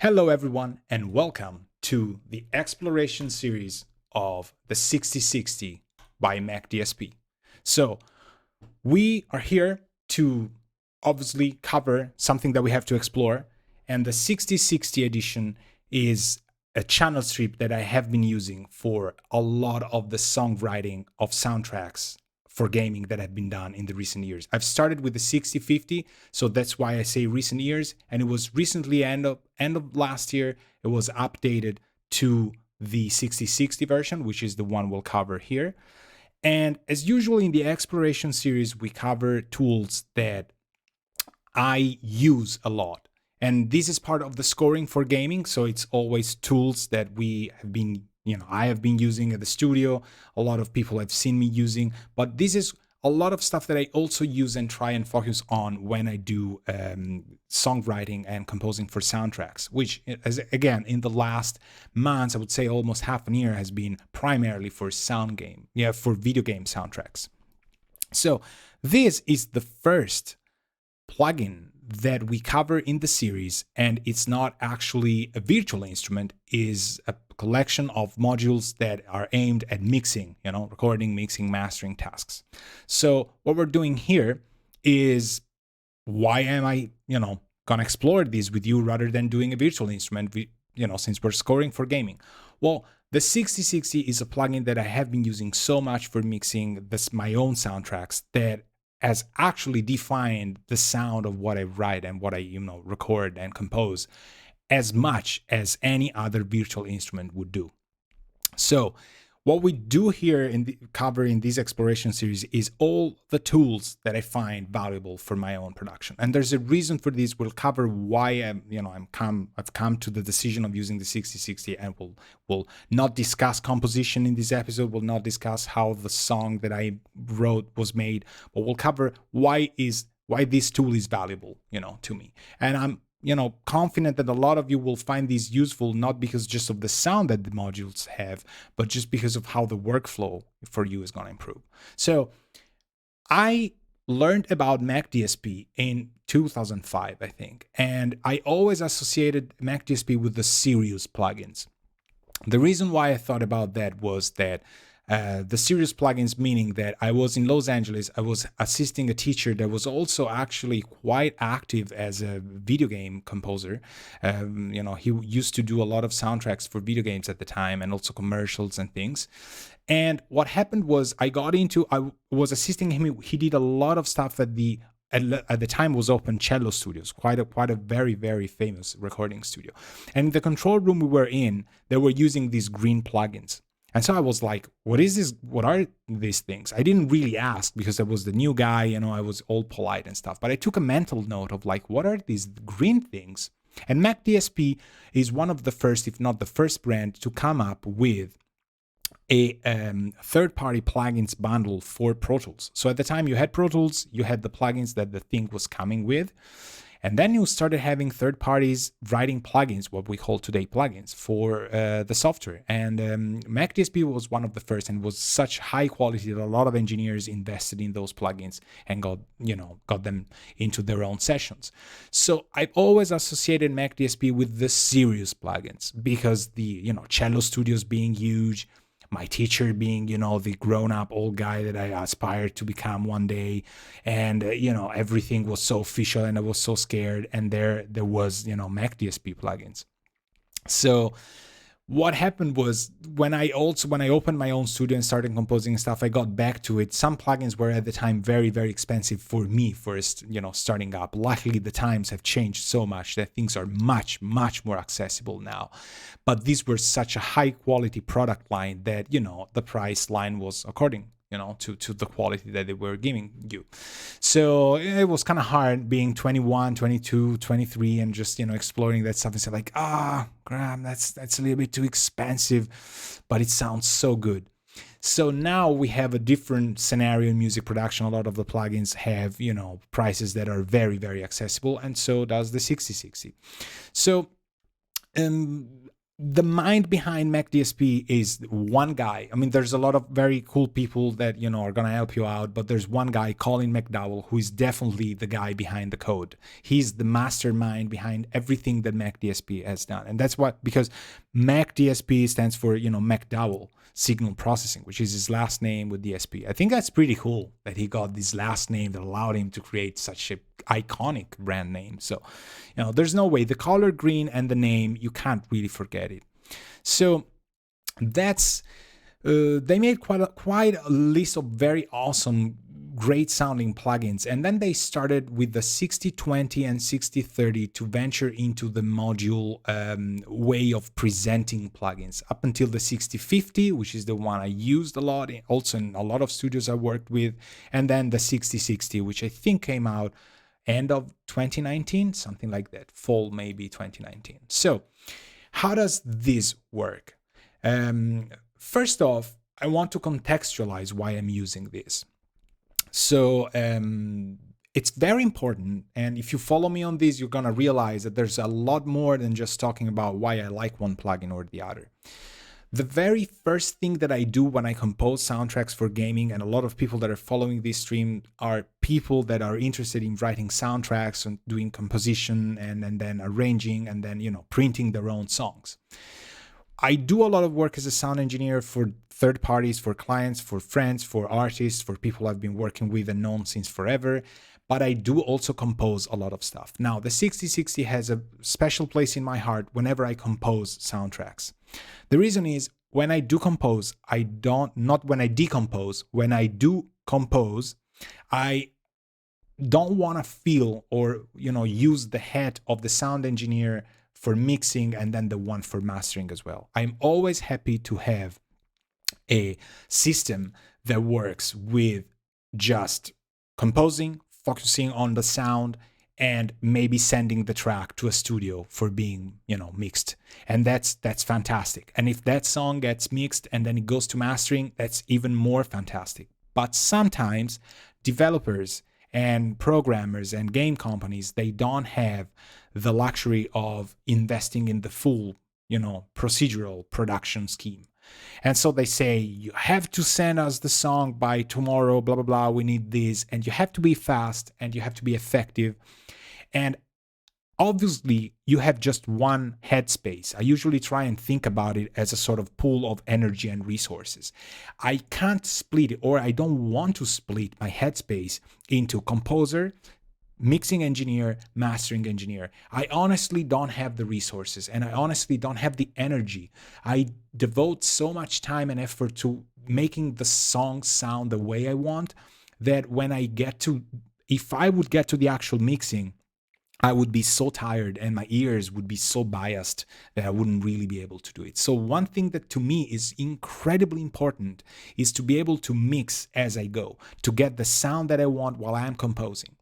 Hello everyone and welcome to the exploration series of the 6060 by McDSP. So we are here to obviously cover something that we have to explore, and the 6060 edition is a channel strip that I have been using for a lot of the songwriting of soundtracks for gaming that have been done in the recent years. I've started with the 6050, so that's why I say recent years, and it was recently end of last year it was updated to the 6060 version, which is the one we'll cover here. And as usual in the exploration series, we cover tools that I use a lot. And this is part of the scoring for gaming, so it's always tools that we have been I have been using at the studio, a lot of people have seen me using, but this is a lot of stuff that I also use and try and focus on when I do songwriting and composing for soundtracks, which, as again, in the last months, I would say almost half a year, has been primarily for for video game soundtracks. So this is the first plugin that we cover in the series, and it's not actually a virtual instrument, is a collection of modules that are aimed at mixing, recording, mixing, mastering tasks. So what we're doing here is, why am I, gonna explore this with you rather than doing a virtual instrument, since we're scoring for gaming? Well, the 6060 is a plugin that I have been using so much for mixing my own soundtracks that has actually defined the sound of what I write and what I, record and compose as much as any other virtual instrument would do. So what we do here in this exploration series is all the tools that I find valuable for my own production. And there's a reason for this. We'll cover why I've come to the decision of using the 6060, and we'll not discuss composition in this episode. We'll not discuss how the song that I wrote was made, but we'll cover why this tool is valuable, to me. And I'm confident that a lot of you will find these useful, not because just of the sound that the modules have, but just because of how the workflow for you is going to improve. So I learned about McDSP in 2005, I think, and I always associated McDSP with the serious plugins. The reason why I thought about that was that the serious plugins, meaning that I was in Los Angeles, I was assisting a teacher that was also actually quite active as a video game composer. He used to do a lot of soundtracks for video games at the time, and also commercials and things. And what happened was I was assisting him. He did a lot of stuff at the time was Open Cello Studios, quite a very, very famous recording studio. And the control room we were in, they were using these green plugins. And so I was like, what is this? What are these things? I didn't really ask because I was the new guy, I was all polite and stuff. But I took a mental note of like, what are these green things? And McDSP is one of the first, if not the first brand, to come up with a third-party plugins bundle for Pro Tools. So at the time you had Pro Tools, you had the plugins that the thing was coming with. And then you started having third parties writing plugins, what we call today plugins, for the software. And McDSP was one of the first, and was such high quality that a lot of engineers invested in those plugins and got them into their own sessions. So I've always associated McDSP with the serious plugins because the cello studios being huge, my teacher being, the grown-up old guy that I aspired to become one day. And, everything was so official and I was so scared. And there was, McDSP plugins. So what happened was when I opened my own studio and started composing stuff, I got back to it. Some plugins were at the time very, very expensive for me first, starting up. Luckily, the times have changed so much that things are much, much more accessible now. But these were such a high quality product line that, the price line was according to the quality that they were giving you. So it was kind of hard being 21, 22, 23 and just, exploring that stuff and say like, Graham, that's a little bit too expensive, but it sounds so good. So now we have a different scenario in music production. A lot of the plugins have, prices that are very, very accessible, and so does the 6060. So the mind behind McDSP is one guy. I mean, there's a lot of very cool people that, are going to help you out, but there's one guy, Colin McDowell, who is definitely the guy behind the code. He's the mastermind behind everything that McDSP has done. And that's because McDSP stands for, McDowell Signal Processing, which is his last name with DSP. I think that's pretty cool that he got this last name that allowed him to create such an iconic brand name. So, there's no way. The color green and the name, you can't really forget it. So that's they made quite a list of very awesome, great sounding plugins, and then they started with the 6020 and 6030 to venture into the module way of presenting plugins up until the 6050, which is the one I used a lot, also in a lot of studios I worked with, and then the 6060, which I think came out end of 2019, something like that, fall maybe 2019. So how does this work? First off, I want to contextualize why I'm using this. So it's very important, and if you follow me on this, you're gonna realize that there's a lot more than just talking about why I like one plugin or the other. The very first thing that I do when I compose soundtracks for gaming, and a lot of people that are following this stream are people that are interested in writing soundtracks and doing composition and then arranging and then, printing their own songs. I do a lot of work as a sound engineer for third parties, for clients, for friends, for artists, for people I've been working with and known since forever. But I do also compose a lot of stuff. Now, the 6060 has a special place in my heart whenever I compose soundtracks. The reason is when I do compose, not when I decompose, when I do compose, I don't want to feel or, use the head of the sound engineer for mixing and then the one for mastering as well. I'm always happy to have a system that works with just composing, focusing on the sound, and maybe sending the track to a studio for being, mixed. And that's fantastic. And if that song gets mixed and then it goes to mastering, that's even more fantastic. But sometimes developers and programmers and game companies, they don't have the luxury of investing in the full, procedural production scheme. And so they say, you have to send us the song by tomorrow, blah, blah, blah, we need this, and you have to be fast and you have to be effective. And obviously, you have just one headspace. I usually try and think about it as a sort of pool of energy and resources. I can't split it, or I don't want to split my headspace into composer, mixing engineer, mastering engineer. I honestly don't have the resources, and I honestly don't have the energy. I devote so much time and effort to making the song sound the way I want that when if I would get to the actual mixing, I would be so tired and my ears would be so biased that I wouldn't really be able to do it. So one thing that to me is incredibly important is to be able to mix as I go, to get the sound that I want while I'm composing.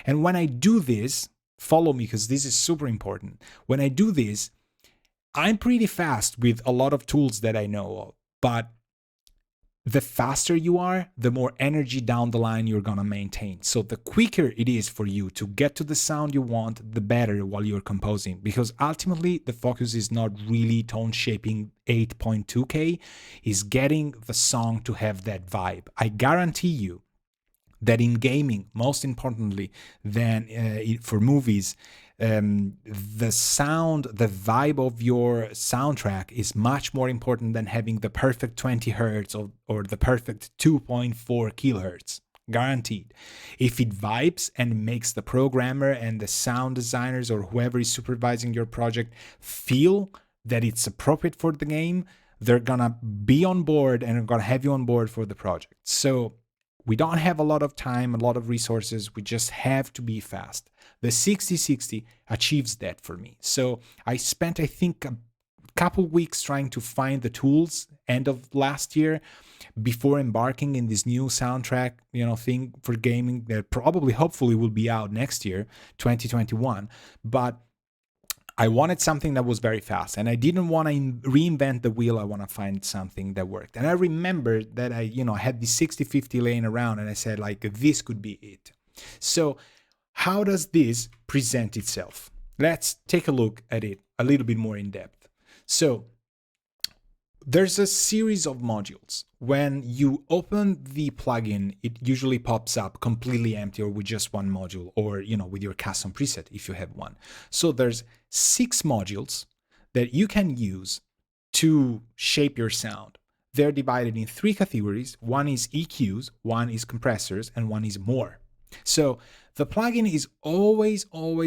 And when I do this, follow me because this is super important. When I do this, I'm pretty fast with a lot of tools that I know of, but the faster you are, the more energy down the line you're going to maintain. So the quicker it is for you to get to the sound you want, the better while you're composing. Because ultimately, the focus is not really tone shaping 8.2K, is getting the song to have that vibe. I guarantee you that in gaming, most importantly than for movies, the sound, the vibe of your soundtrack is much more important than having the perfect 20 hertz or the perfect 2.4 kilohertz. Guaranteed. If it vibes and makes the programmer and the sound designers or whoever is supervising your project feel that it's appropriate for the game, they're gonna be on board and are gonna have you on board for the project. So we don't have a lot of time, a lot of resources. We just have to be fast. The 6060 achieves that for me. So I spent, I think, a couple weeks trying to find the tools end of last year before embarking in this new soundtrack, thing for gaming that probably, hopefully will be out next year, 2021. But I wanted something that was very fast, and I didn't want to reinvent the wheel. I want to find something that worked. And I remember that I had this 6050 laying around, and I said, like, this could be it. So how does this present itself? Let's take a look at it a little bit more in depth. So there's a series of modules. When you open the plugin, it usually pops up completely empty or with just one module, or with your custom preset if you have one. So there's 6 modules that you can use to shape your sound. They're divided in 3 categories. One is EQs, one is compressors, and one is more. So the plugin is always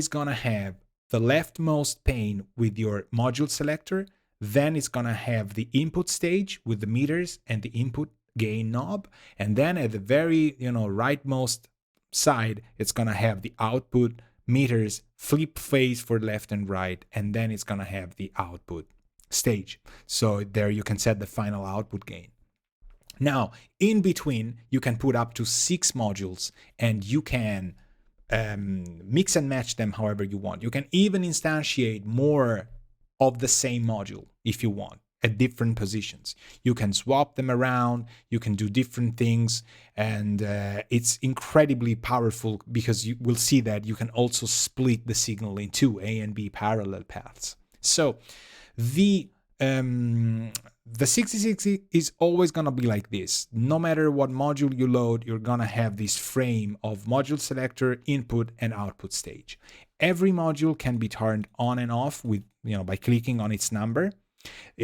gonna have the leftmost pane with your module selector. Then it's gonna have the input stage with the meters and the input gain knob. And then at the very, rightmost side, it's gonna have the output meters, flip phase for left and right, and then it's gonna have the output stage. So there you can set the final output gain. Now, in between, you can put up to 6 modules, and you can mix and match them however you want. You can even instantiate more of the same module if you want at different positions. You can swap them around, you can do different things, and it's incredibly powerful because you will see that you can also split the signal into A and B parallel paths. So the 6060 is always going to be like this. No matter what module you load, you're going to have this frame of module selector, input, and output stage. Every module can be turned on and off with, by clicking on its number.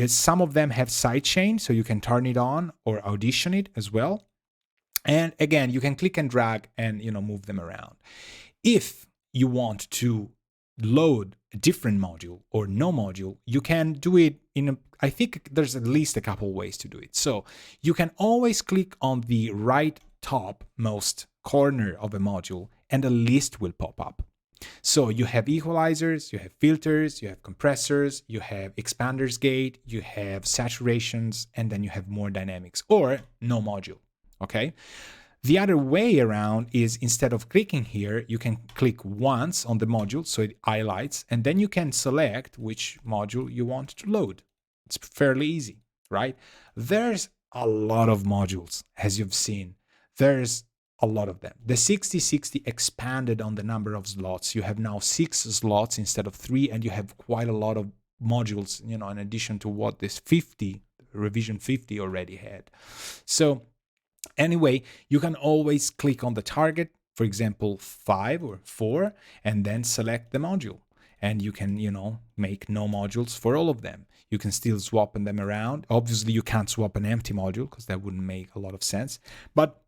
Some of them have sidechain, so you can turn it on or audition it as well. And again, you can click and drag and move them around. If you want to load a different module or no module, you can do it I think there's at least a couple ways to do it. So you can always click on the right topmost corner of a module and a list will pop up. So you have equalizers, you have filters, you have compressors, you have expanders gate, you have saturations, and then you have more dynamics or no module. Okay. The other way around is instead of clicking here, you can click once on the module so it highlights, and then you can select which module you want to load. It's fairly easy, right? There's a lot of modules, as you've seen. There's a lot of them. The 6060 expanded on the number of slots. You have now 6 slots instead of 3, and you have quite a lot of modules, in addition to what this revision 50 already had. So anyway, you can always click on the target, for example, 5 or 4, and then select the module. And you can, make no modules for all of them. You can still swap them around. Obviously, you can't swap an empty module because that wouldn't make a lot of sense. But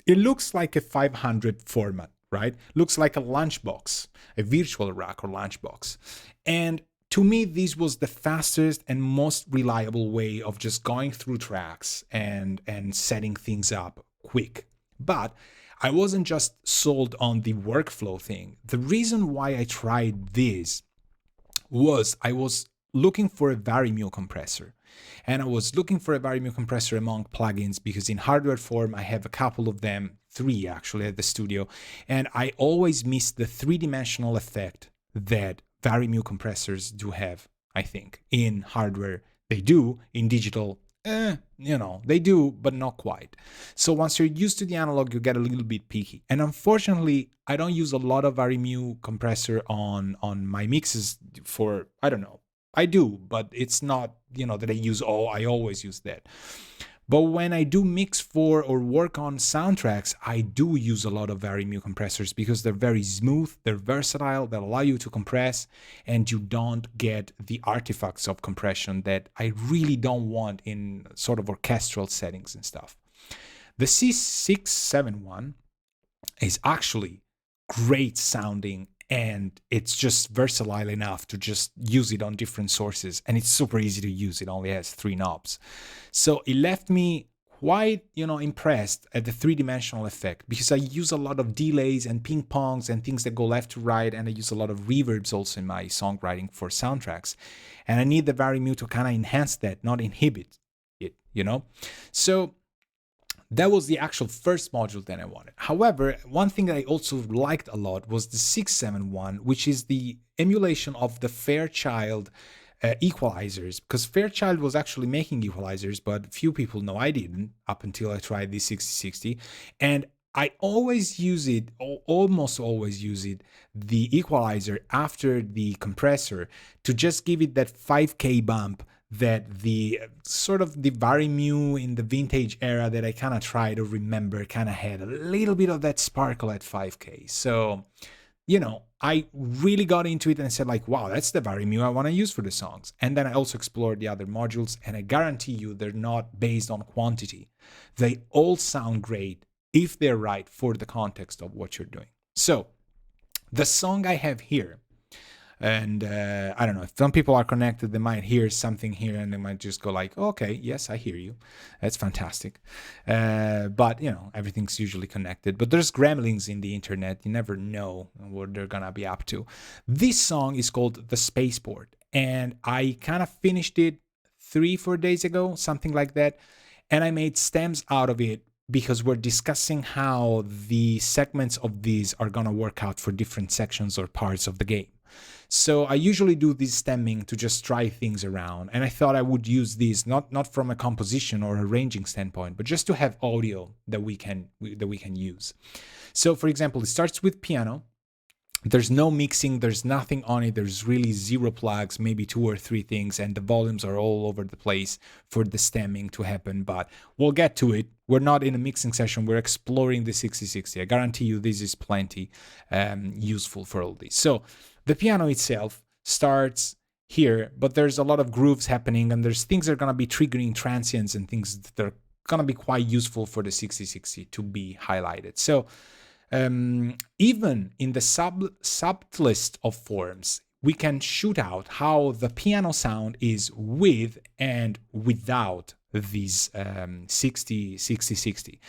it looks like a 500 format, right? Looks like a lunchbox, a virtual rack or lunchbox. And to me, this was the fastest and most reliable way of just going through tracks and setting things up quick. But I wasn't just sold on the workflow thing. The reason why I tried this was I was looking for a Varimu compressor. And I was looking for a Varimu compressor among plugins because in hardware form, I have a couple of them, 3 actually at the studio. And I always miss the 3-dimensional effect that Varimu compressors do have, I think. In hardware, they do. In digital, they do, but not quite. So once you're used to the analog, you get a little bit picky. And unfortunately, I don't use a lot of Varimu compressor on my mixes for, I don't know. I do, but it's not, that I always use that. But when I do mix for or work on soundtracks, I do use a lot of Varimu compressors because they're very smooth, they're versatile, they allow you to compress, and you don't get the artifacts of compression that I really don't want in sort of orchestral settings and stuff. The C671 is actually great sounding, and it's just versatile enough to just use it on different sources, and it's super easy to use. It only has 3 knobs. So it left me quite, impressed at the 3-dimensional effect because I use a lot of delays and ping pongs and things that go left to right, and I use a lot of reverbs also in my songwriting for soundtracks. And I need the Varimu to kind of enhance that, not inhibit it, So that was the actual first module that I wanted. However, one thing that I also liked a lot was the 671, which is the emulation of the Fairchild equalizers, because Fairchild was actually making equalizers, but few people know I didn't up until I tried the 6060. And I always use it, almost always use it, the equalizer after the compressor to just give it that 5K bump that the sort of the Varimu in the vintage era that I kind of try to remember kind of had a little bit of that sparkle at 5K. So, you know, I really got into it and said like, wow, that's the Varimu I want to use for the songs. And then I also explored the other modules, and I guarantee you they're not based on quantity. They all sound great if they're right for the context of what you're doing. So the song I have here, and I don't know, if some people are connected, they might hear something here and they might just go like, oh, okay, yes, I hear you. That's fantastic. But, you know, everything's usually connected. But there's gremlins in the internet. You never know what they're going to be up to. This song is called The Spaceport. And I kind of finished it 3-4 days ago, something like that. And I made stems out of it because we're discussing how the segments of these are going to work out for different sections or parts of the game. So I usually do this stemming to just try things around, and I thought I would use these not from a composition or arranging standpoint, but just to have audio that we can use. So for example, it starts with piano. There's no mixing, there's nothing on it, there's really 0 plugs, maybe 2 or 3 things, and the volumes are all over the place for the stemming to happen, but we'll get to it. We're not in a mixing session, we're exploring the 6060. I guarantee you this is plenty useful for all this. So the piano itself starts here, but there's a lot of grooves happening, and there's things that are going to be triggering transients and things that are going to be quite useful for the 6060 to be highlighted. So even in the subtlest of forms, we can shoot out how the piano sound is with and without these 60-60-60.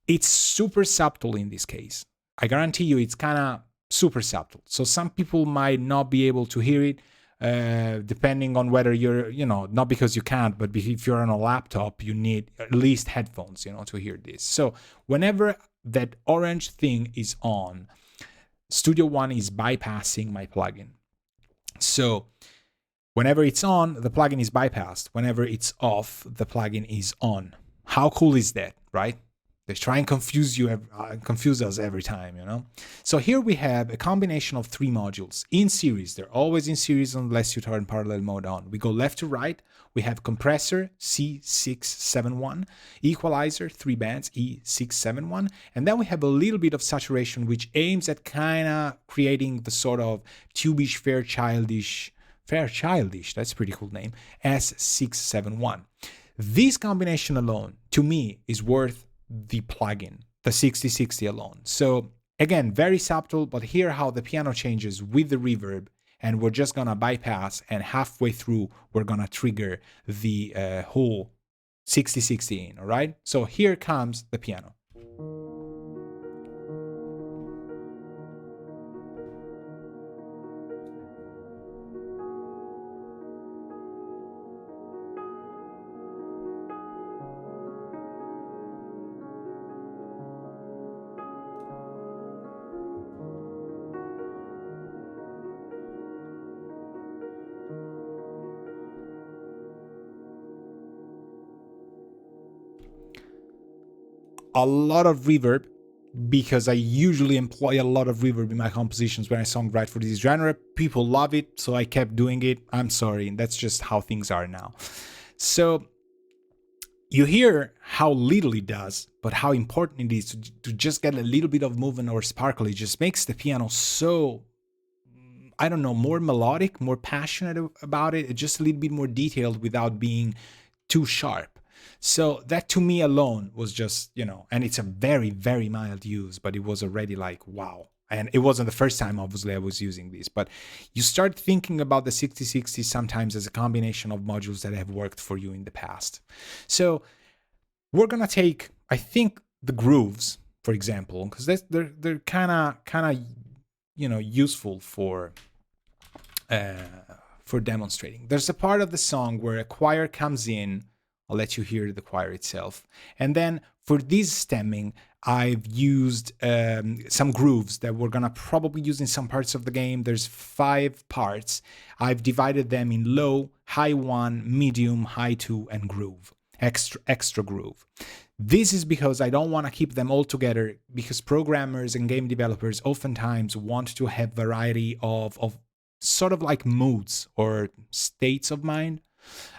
It's super subtle in this case. I guarantee you it's kind of super subtle. So some people might not be able to hear it, depending on whether you're, you know, not because you can't, but if you're on a laptop, you need at least headphones, you know, to hear this. So whenever that orange thing is on, Studio One is bypassing my plugin. So whenever it's on, the plugin is bypassed. Whenever it's off, the plugin is on. How cool is that, right? They try and confuse us every time, you know? So here we have a combination of 3 modules in series. They're always in series unless you turn parallel mode on. We go left to right. We have Compressor, C671, Equalizer, 3 bands, E671, and then we have a little bit of saturation, which aims at kind of creating the sort of tubish, Fairchildish, that's a pretty cool name, S671. This combination alone, to me, is worth the plugin, the 6060 alone. So again, very subtle, but hear how the piano changes with the reverb, and we're just gonna bypass, and halfway through we're gonna trigger the whole 6060 in. All right, so here comes the piano. A lot of reverb, because I usually employ a lot of reverb in my compositions when I songwrite for this genre. People love it, so I kept doing it. I'm sorry, that's just how things are now. So you hear how little it does, but how important it is to just get a little bit of movement or sparkle. It just makes the piano so, I don't know, more melodic, more passionate about it, just a little bit more detailed without being too sharp. So that to me alone was just, you know, and it's a very, very mild use, but it was already like, wow. And it wasn't the first time, obviously, I was using this, but you start thinking about the 6060 sometimes as a combination of modules that have worked for you in the past. So we're going to take, I think, the grooves, for example, because they're kind of, you know, useful for demonstrating. There's a part of the song where a choir comes in. I'll let you hear the choir itself. And then for this stemming, I've used some grooves that we're going to probably use in some parts of the game. There's 5 parts. I've divided them in low, high 1, medium, high 2, and groove. extra groove. This is because I don't want to keep them all together, because programmers and game developers oftentimes want to have variety of sort of like moods or states of mind.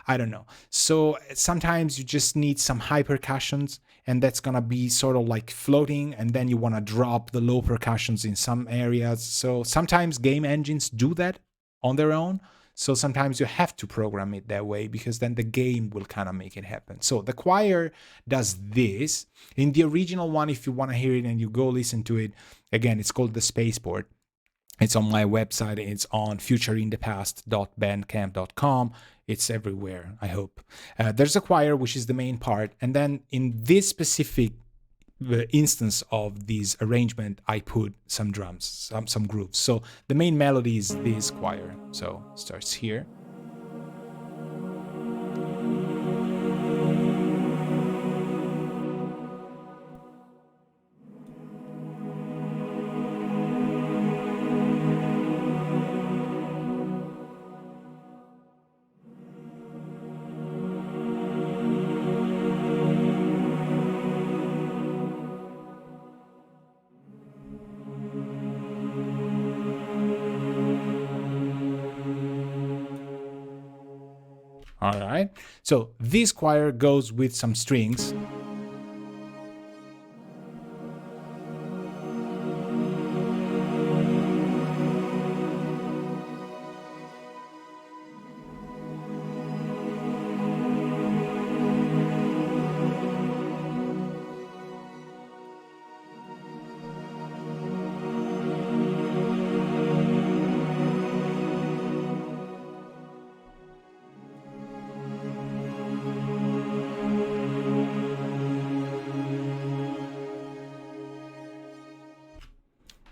I don't know. So sometimes you just need some high percussions, and that's gonna be sort of like floating, and then you want to drop the low percussions in some areas. So sometimes game engines do that on their own. So sometimes you have to program it that way, because then the game will kind of make it happen. So the choir does this. In the original one, if you want to hear it and you go listen to it, again, it's called the Spaceport. It's on my website. It's on futureinthepast.bandcamp.com. It's everywhere, I hope. There's a choir, which is the main part. And then in this specific instance of this arrangement, I put some drums, some grooves. So the main melody is this choir. So it starts here. All right, so this choir goes with some strings.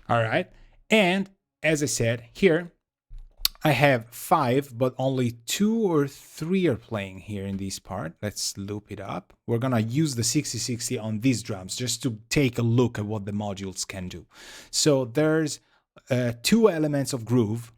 All right, and as I said, here I have 5, but only 2 or 3 are playing here in this part. Let's loop it up. We're gonna use the 6060 on these drums just to take a look at what the modules can do. So there's 2 elements of groove.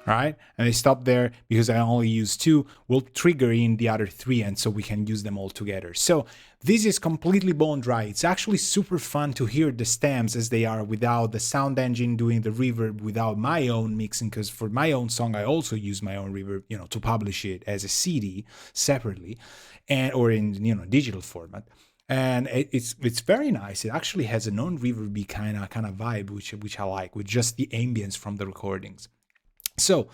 All right, and I stop there because I only use 2. We'll trigger in the other 3, and so we can use them all together. So this is completely bone dry. It's actually super fun to hear the stems as they are without the sound engine doing the reverb, without my own mixing, because for my own song I also use my own reverb, to publish it as a CD separately, and or in digital format. And it's very nice. It actually has a non-reverby kind of vibe, which I like, with just the ambience from the recordings. So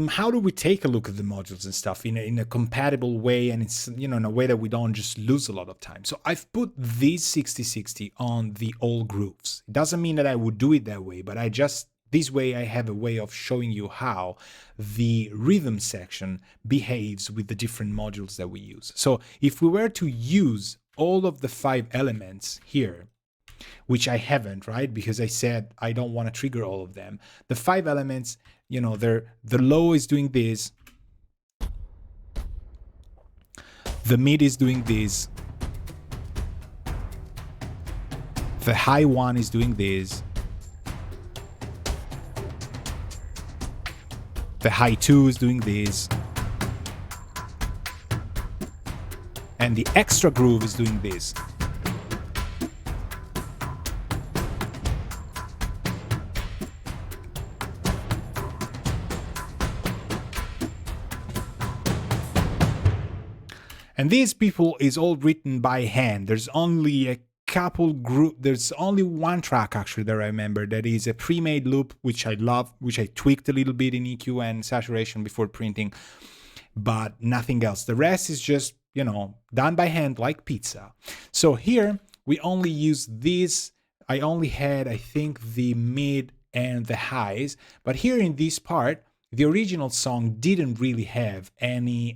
how do we take a look at the modules and stuff in a compatible way, and it's in a way that we don't just lose a lot of time? So I've put these 6060 on the all grooves. It doesn't mean that I would do it that way, but this way I have a way of showing you how the rhythm section behaves with the different modules that we use. So if we were to use all of the 5 elements here, which I haven't, right? Because I said I don't want to trigger all of them. The 5 elements, the low is doing this, the mid is doing this, the high one is doing this, the high 2 is doing this, and the extra groove is doing this. And these people is all written by hand. There's only a couple there's only one track actually that I remember that is a pre-made loop, which I love, which I tweaked a little bit in EQ and saturation before printing, but nothing else. The rest is just, done by hand like pizza. So here we only use this. I only had, I think, the mid and the highs, but here in this part, the original song didn't really have any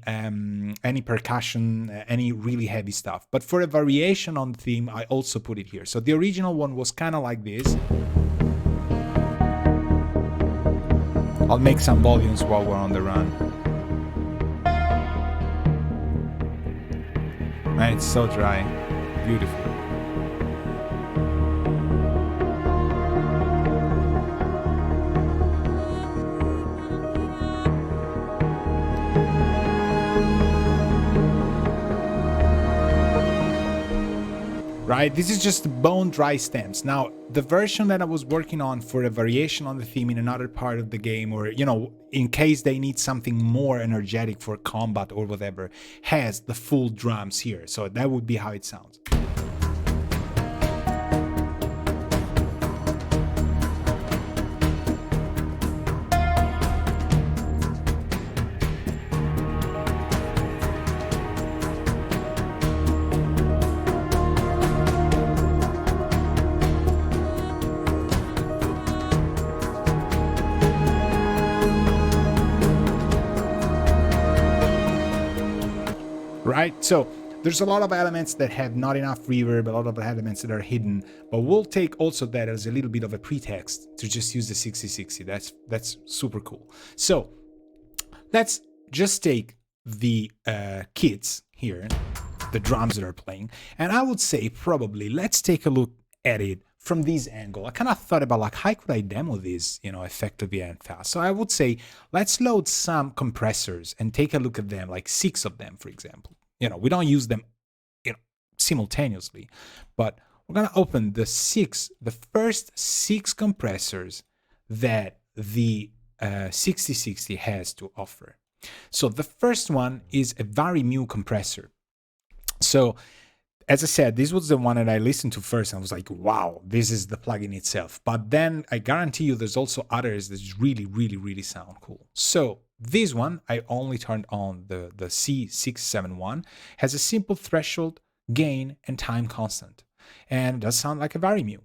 percussion, any really heavy stuff. But for a variation on the theme, I also put it here. So the original one was kind of like this. I'll make some volumes while we're on the run. Man, it's so dry. Beautiful. Right? This is just bone dry stems. Now, the version that I was working on for a variation on the theme in another part of the game, or, you know, in case they need something more energetic for combat or whatever, has the full drums here. So that would be how it sounds. Right? So there's a lot of elements that have not enough reverb, a lot of elements that are hidden, but we'll take also that as a little bit of a pretext to just use the 6060. That's super cool. So let's just take the kits here, the drums that are playing, and I would say probably let's take a look at it from this angle. I kind of thought about like, how could I demo this, you know, effectively and fast? So I would say let's load some compressors and take a look at them, like 6 of them, for example. You know, we don't use them, you know, simultaneously, but we're gonna open the first 6 compressors that the 6060 has to offer. So the first one is a Vari-Mu compressor. So as I said, this was the one that I listened to first and I was like, wow, this is the plugin itself. But then I guarantee you there's also others that really, really, really sound cool. So this one, I only turned on the C671, has a simple threshold, gain, and time constant. And it does sound like a Vari-Mu.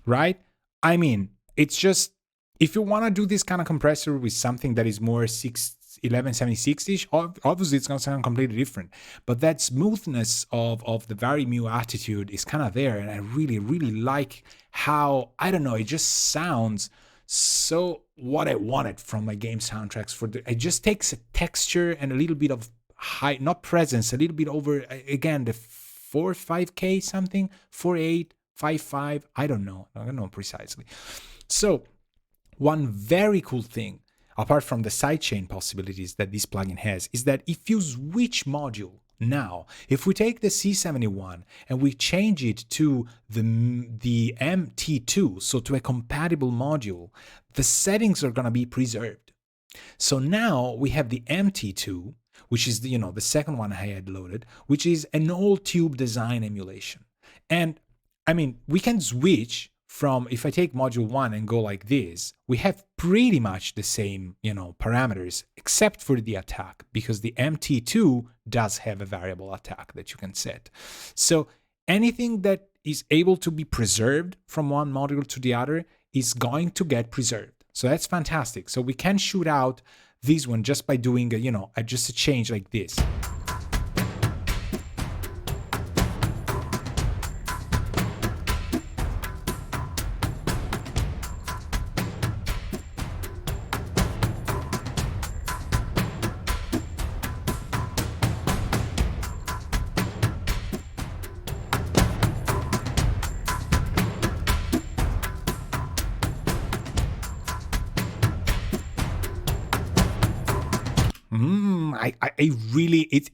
Right? I mean, it's just, if you want to do this kind of compressor with something that is more 1176-ish, obviously it's going to sound completely different. But that smoothness of the Vari-Mu attitude is kind of there. And I really, really like how, I don't know, it just sounds so what I wanted from my game soundtracks. It just takes a texture and a little bit of high, not presence, a little bit over, again, the 4.5K something, 4.8, 5.5, I don't know precisely. So one very cool thing, apart from the sidechain possibilities that this plugin has, is that if you switch module now, if we take the C71 and we change it to the MT2, so to a compatible module, the settings are going to be preserved. So now we have the MT2, which is the second one I had loaded, which is an old tube design emulation. And I mean, we can switch from, if I take module 1 and go like this, we have pretty much the same, parameters, except for the attack, because the MT2 does have a variable attack that you can set. So anything that is able to be preserved from one module to the other is going to get preserved. So that's fantastic. So we can shoot out this one just by doing just a change like this.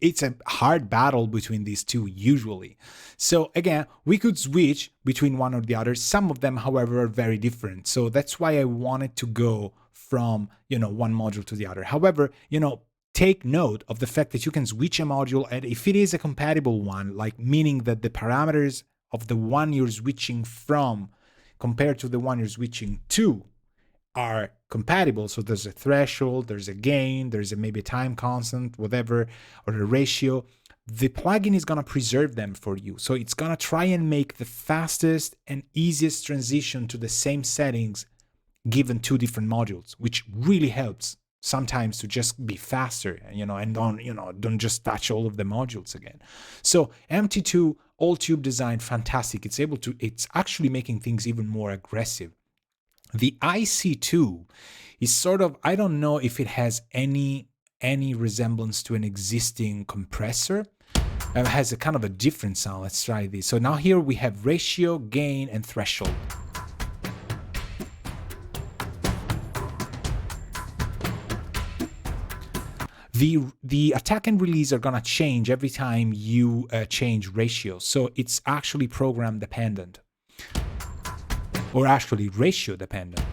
It's a hard battle between these two usually. So again, we could switch between one or the other. Some of them, however, are very different. So that's why I wanted to go from, one module to the other. However, take note of the fact that you can switch a module, and if it is a compatible one, like meaning that the parameters of the one you're switching from compared to the one you're switching to are compatible. So there's a threshold, there's a gain, there's a maybe a time constant, whatever, or a ratio. The plugin is going to preserve them for you. So it's going to try and make the fastest and easiest transition to the same settings given two different modules, which really helps sometimes to just be faster, and don't just touch all of the modules again. So MT2 all tube design, fantastic. It's actually making things even more aggressive. The IC2 is sort of, I don't know if it has any resemblance to an existing compressor. It has a kind of a different sound. Let's try this. So now here we have ratio, gain, and threshold. The attack and release are gonna change every time you change ratio. So it's actually program dependent, or actually ratio dependent.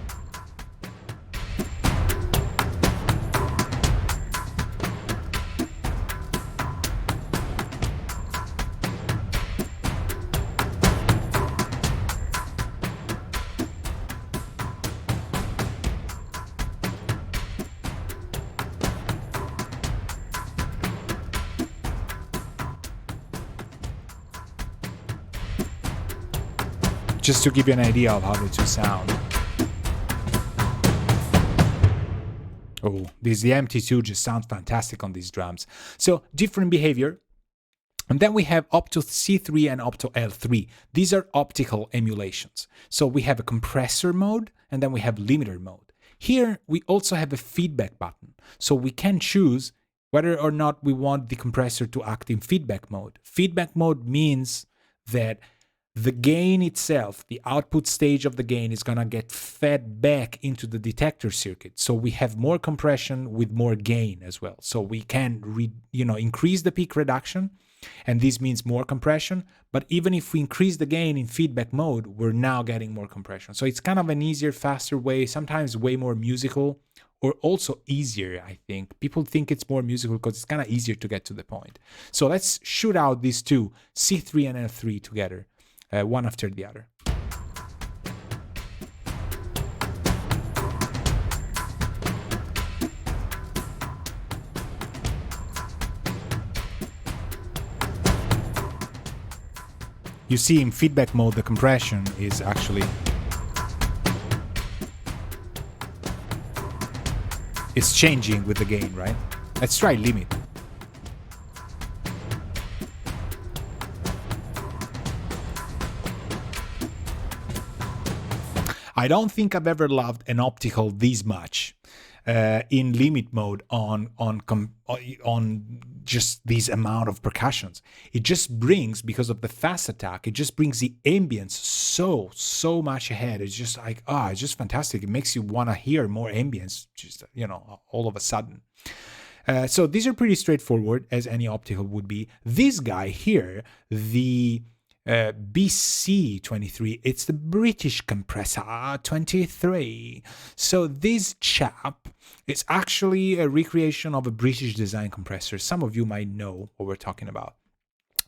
Just to give you an idea of how the two sound. Oh, the MT2 just sounds fantastic on these drums. So different behavior. And then we have Opto C3 and Opto L3. These are optical emulations. So we have a compressor mode, and then we have limiter mode. Here, we also have a feedback button. So we can choose whether or not we want the compressor to act in feedback mode. Feedback mode means that the gain itself, the output stage of the gain, is going to get fed back into the detector circuit. So we have more compression with more gain as well. So we can increase the peak reduction, and this means more compression. But even if we increase the gain in feedback mode, we're now getting more compression. So it's kind of an easier, faster way, sometimes way more musical, or also easier, I think. People think it's more musical because it's kind of easier to get to the point. So let's shoot out these two, C3 and L3 together. One after the other. You see in feedback mode, the compression is actually it's changing with the gain, right? Let's try limit. I don't think I've ever loved an optical this much in limit mode on just this amount of percussions. It just brings, because of the fast attack, it just brings the ambience so much ahead. It's just like, it's just fantastic. It makes you want to hear more ambience, just, all of a sudden. So these are pretty straightforward, as any optical would be. This guy here, the BC23, it's the British compressor 23. So this chap is actually a recreation of a British design compressor. Some of you might know what we're talking about.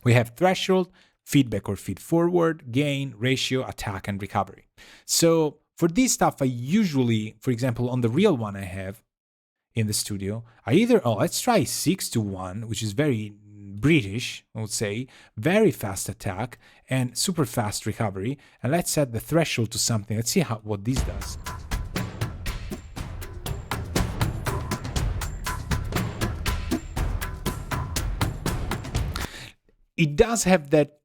We have threshold, feedback or feed forward, gain, ratio, attack, and recovery. So for this stuff, I usually, for example, on the real one I have in the studio, let's try 6-1, which is very British, I would say, very fast attack and super fast recovery. And let's set the threshold to something. Let's see what this does. It does have that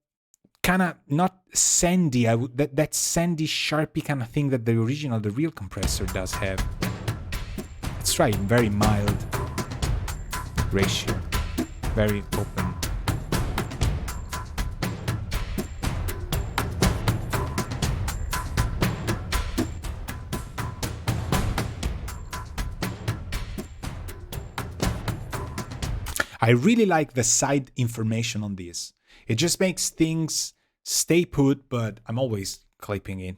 kind of, not sandy, that sandy, sharpy kind of thing that the real compressor does have. Let's try very mild ratio. Very open. I really like the side information on this. It just makes things stay put, but I'm always clipping it,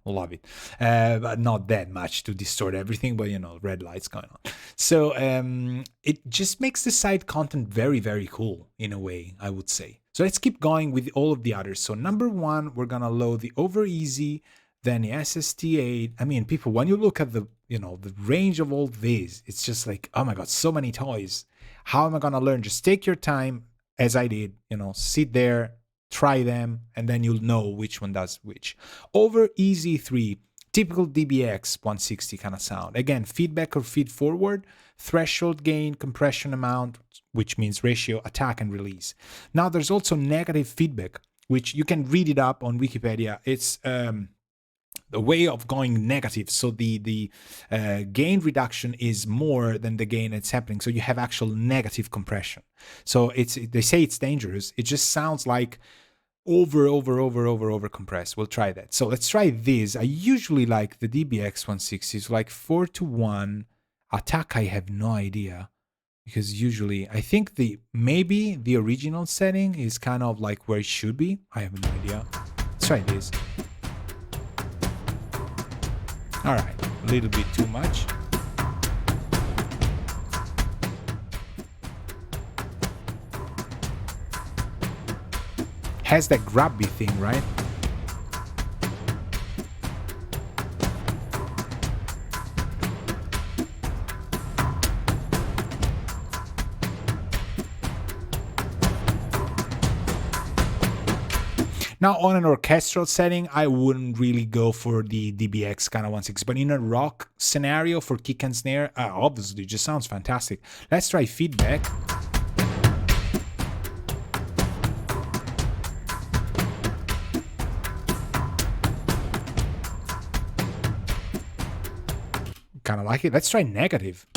love it. But not that much to distort everything, but red lights going on. So it just makes the side content very, very cool in a way, I would say. So let's keep going with all of the others. So number one, we're gonna load the Over Easy, then the SST8. I mean, people, when you look at the, the range of all these, it's just like, oh my God, so many toys. How am I gonna learn? Just take your time, as I did, sit there, try them, and then you'll know which one does which. Over Easy 3, typical DBX 160 kind of sound. Again, feedback or feed forward, threshold gain, compression amount, which means ratio, attack, and release. Now, there's also negative feedback, which you can read it up on Wikipedia. It's the way of going negative. So the gain reduction is more than the gain that's happening. So you have actual negative compression. So they say it's dangerous. It just sounds like over compress. We'll try that. So let's try this. I usually like the DBX 160, so like 4-1. Attack, I have no idea. Because usually, I think maybe the original setting is kind of like where it should be. I have no idea. Let's try this. All right, a little bit too much. Has that grabby thing, right? Now, on an orchestral setting, I wouldn't really go for the DBX kind of 160, but in a rock scenario for kick and snare, obviously, it just sounds fantastic. Let's try feedback. Kind of like it. Let's try negative.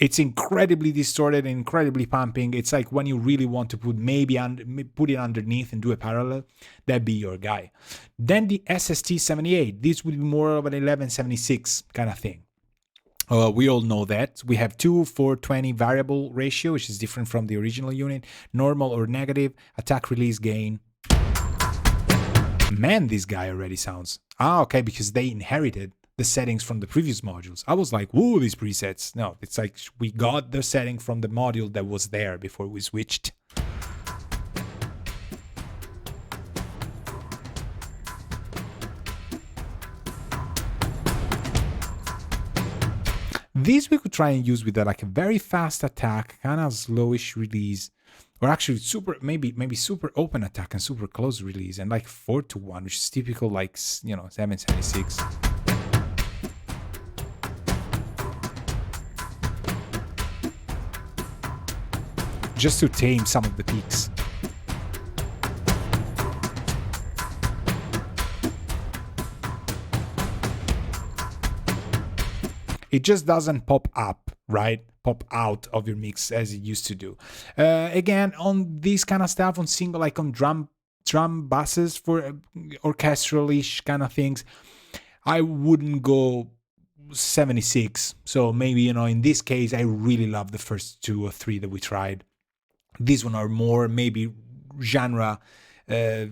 It's incredibly distorted and incredibly pumping. It's like when you really want to put put it underneath and do a parallel, that'd be your guy. Then the SST78. This would be more of an 1176 kind of thing. We all know that. We have 2-4-20 variable ratio, which is different from the original unit. Normal or negative, attack, release, gain. Man, this guy already sounds... okay, because they inherited the settings from the previous modules. I was like, whoa, these presets. No, it's like we got the setting from the module that was there before we switched. These we could try and use with like a very fast attack, kind of slowish release, or actually maybe super open attack and super close release, and like 4-1, which is typical like 776. Just to tame some of the peaks. It just doesn't pop up, right? Pop out of your mix as it used to do. Again, on this kind of stuff, on single, like on drum buses for orchestral-ish kind of things, I wouldn't go 76. So maybe, in this case, I really love the first 2 or 3 that we tried. These one are more maybe genre, I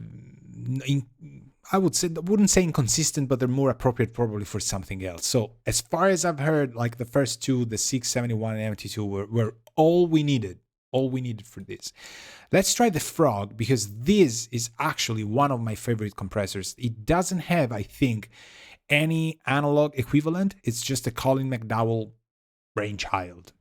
wouldn't say inconsistent, but they're more appropriate probably for something else. So as far as I've heard, like the first 2, the 671 and MT2 were all we needed for this. Let's try the Frog, because this is actually one of my favorite compressors. It doesn't have, I think, any analog equivalent. It's just a Colin McDowell brainchild.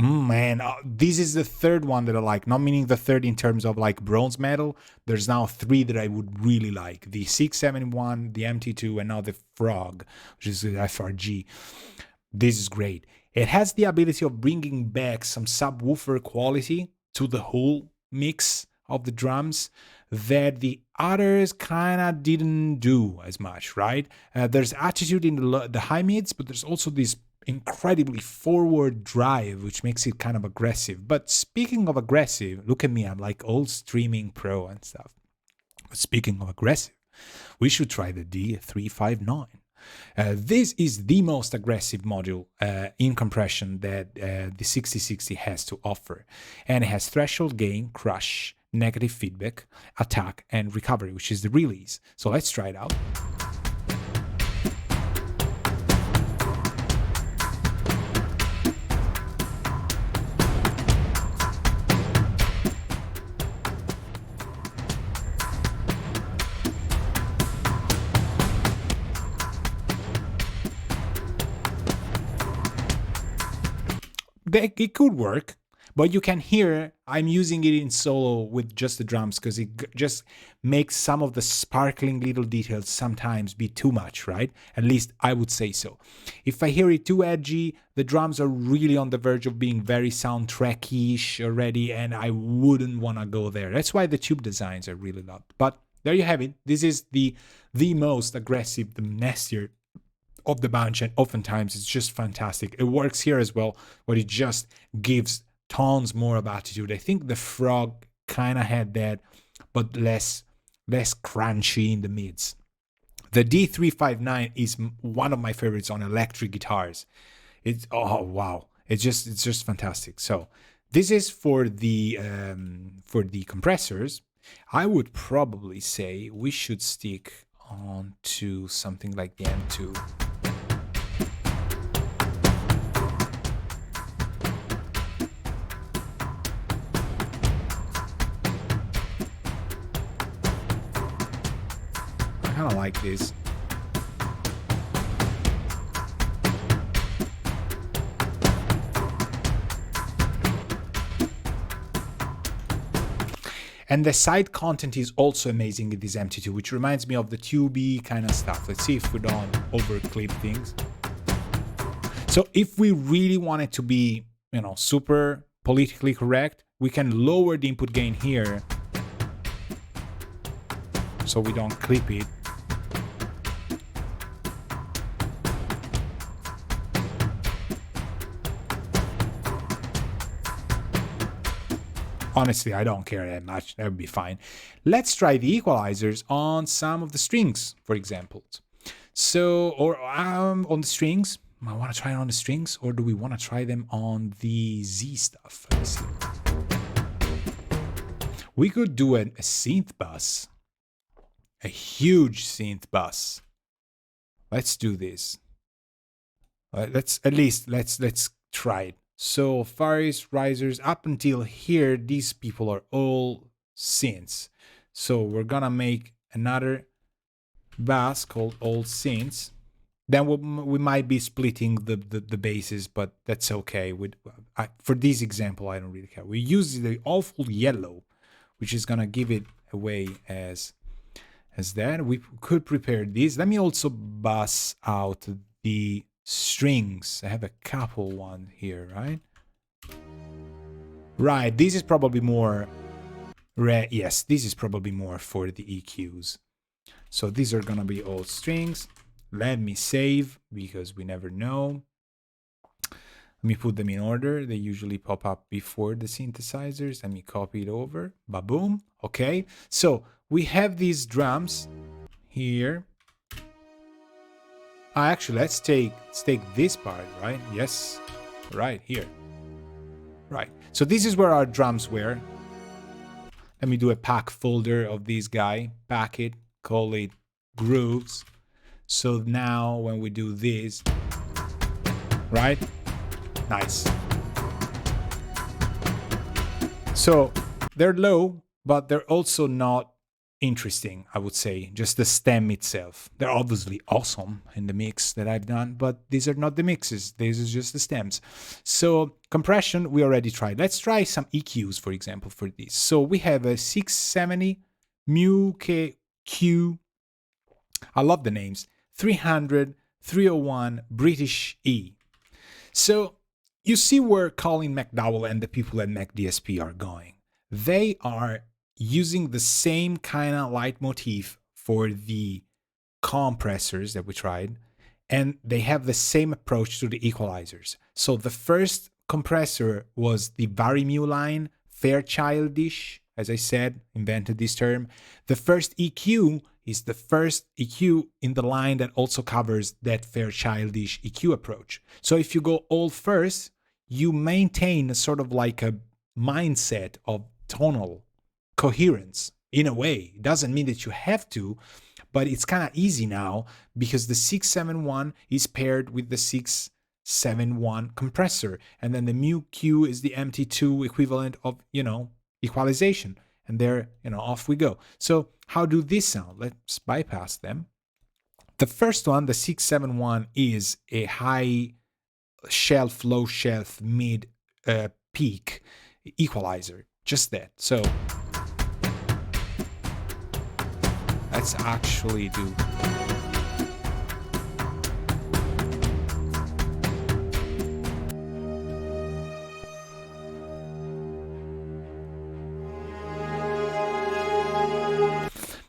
Man, this is the third one that I like, not meaning the third in terms of like bronze medal. There's now 3 that I would really like: the 671, the MT2, and now the Frog, which is the FRG. This is great. It has the ability of bringing back some subwoofer quality to the whole mix of the drums that the others kind of didn't do as much, right? There's attitude in the high mids, but there's also this incredibly forward drive, which makes it kind of aggressive. But speaking of aggressive, look at me, I'm like old streaming pro and stuff. But speaking of aggressive, we should try the D359. This is the most aggressive module in compression that the 6060 has to offer. And it has threshold gain, crush, negative feedback, attack, and recovery, which is the release. So let's try it out. It could work, but you can hear I'm using it in solo with just the drums because it just makes some of the sparkling little details sometimes be too much, right? At least I would say so. If I hear it too edgy, the drums are really on the verge of being very soundtracky-ish already, and I wouldn't want to go there. That's why the tube designs are really loved. But there you have it. This is the most aggressive, the nastier of the bunch, and oftentimes it's just fantastic. It works here as well, but it just gives tons more of attitude. I think the Frog kind of had that, but less crunchy in the mids. The D359 is one of my favorites on electric guitars. It's oh wow, it's just fantastic. So this is for the compressors. I would probably say we should stick on to something like the M2. I kind of like this. And the side content is also amazing in this MT2, which reminds me of the tubey kind of stuff. Let's see if we don't overclip things. So if we really want it to be, super politically correct, we can lower the input gain here so we don't clip it. Honestly, I don't care that much. That would be fine. Let's try the equalizers on some of the strings, for example. So, or on the strings. I want to try it on the strings, or do we want to try them on the Z stuff? Let's see. We could do a synth bus, a huge synth bus. Let's do this. Let's try it. So Faris, risers, up until here, these people are all synths. So we're gonna make another bass called all synths. Then we might be splitting the basses, but that's okay. For this example, I don't really care. We use the awful yellow, which is gonna give it away as that. We could prepare this. Let me also bus out the strings. I have a couple one here, right? Right, this is probably more yes, this is probably more for the EQs. So these are gonna be all strings. Let me save because we never know. Let me put them in order. They usually pop up before the synthesizers. Let me copy it over. Ba-boom. Okay, so we have these drums here. Actually, let's take this part, right? Yes, right here. Right. So this is where our drums were. Let me do a pack folder of this guy. Pack it. Call it grooves. So now when we do this, right? Nice. So they're low, but they're also not interesting, I would say. Just the stem itself. They're obviously awesome in the mix that I've done, but these are not the mixes. These are just the stems. So compression, we already tried. Let's try some EQs, for example, for this. So we have a 670 mu Q. I love the names. 300, 301, British E. So you see where Colin McDowell and the people at McDSP are going. They are using the same kind of leitmotif for the compressors that we tried, and they have the same approach to the equalizers. So the first compressor was the Varimu line, Fairchildish, as I said, invented this term. The first EQ is the first EQ in the line that also covers that Fairchildish EQ approach. So if you go all first, you maintain a sort of like a mindset of tonal coherence in a way. It doesn't mean that you have to, but it's kind of easy now because the 671 is paired with the 671 compressor, and then the mu Q is the MT2 equivalent of, equalization, and there, off we go. So how do this sound? Let's bypass them. The first one, the 671, is a high shelf, low shelf, mid peak equalizer, just that. So let's actually do.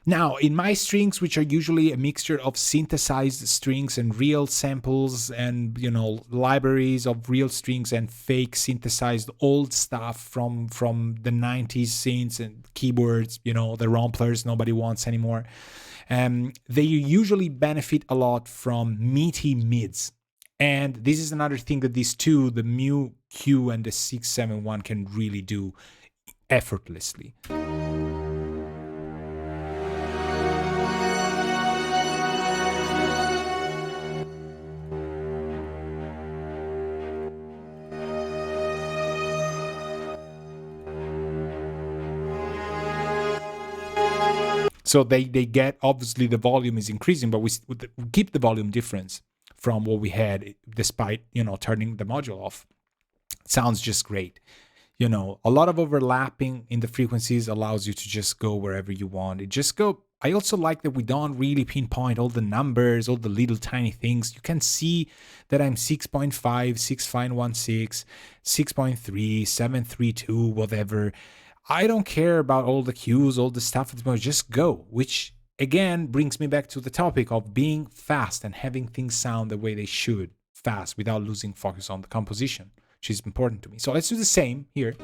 Now, in my strings, which are usually a mixture of synthesized strings and real samples and, libraries of real strings and fake synthesized old stuff from the 90s synths and keyboards, the romplers nobody wants anymore, they usually benefit a lot from meaty mids. And this is another thing that these two, the mu Q and the 671, can really do effortlessly. So they get, obviously the volume is increasing, but we keep the volume difference from what we had despite, turning the module off. It sounds just great. A lot of overlapping in the frequencies allows you to just go wherever you want. I also like that we don't really pinpoint all the numbers, all the little tiny things. You can see that I'm 6.5, 6516, 6.3, 732, whatever. I don't care about all the cues, all the stuff. Just go, which again brings me back to the topic of being fast and having things sound the way they should, fast, without losing focus on the composition, which is important to me. So let's do the same here.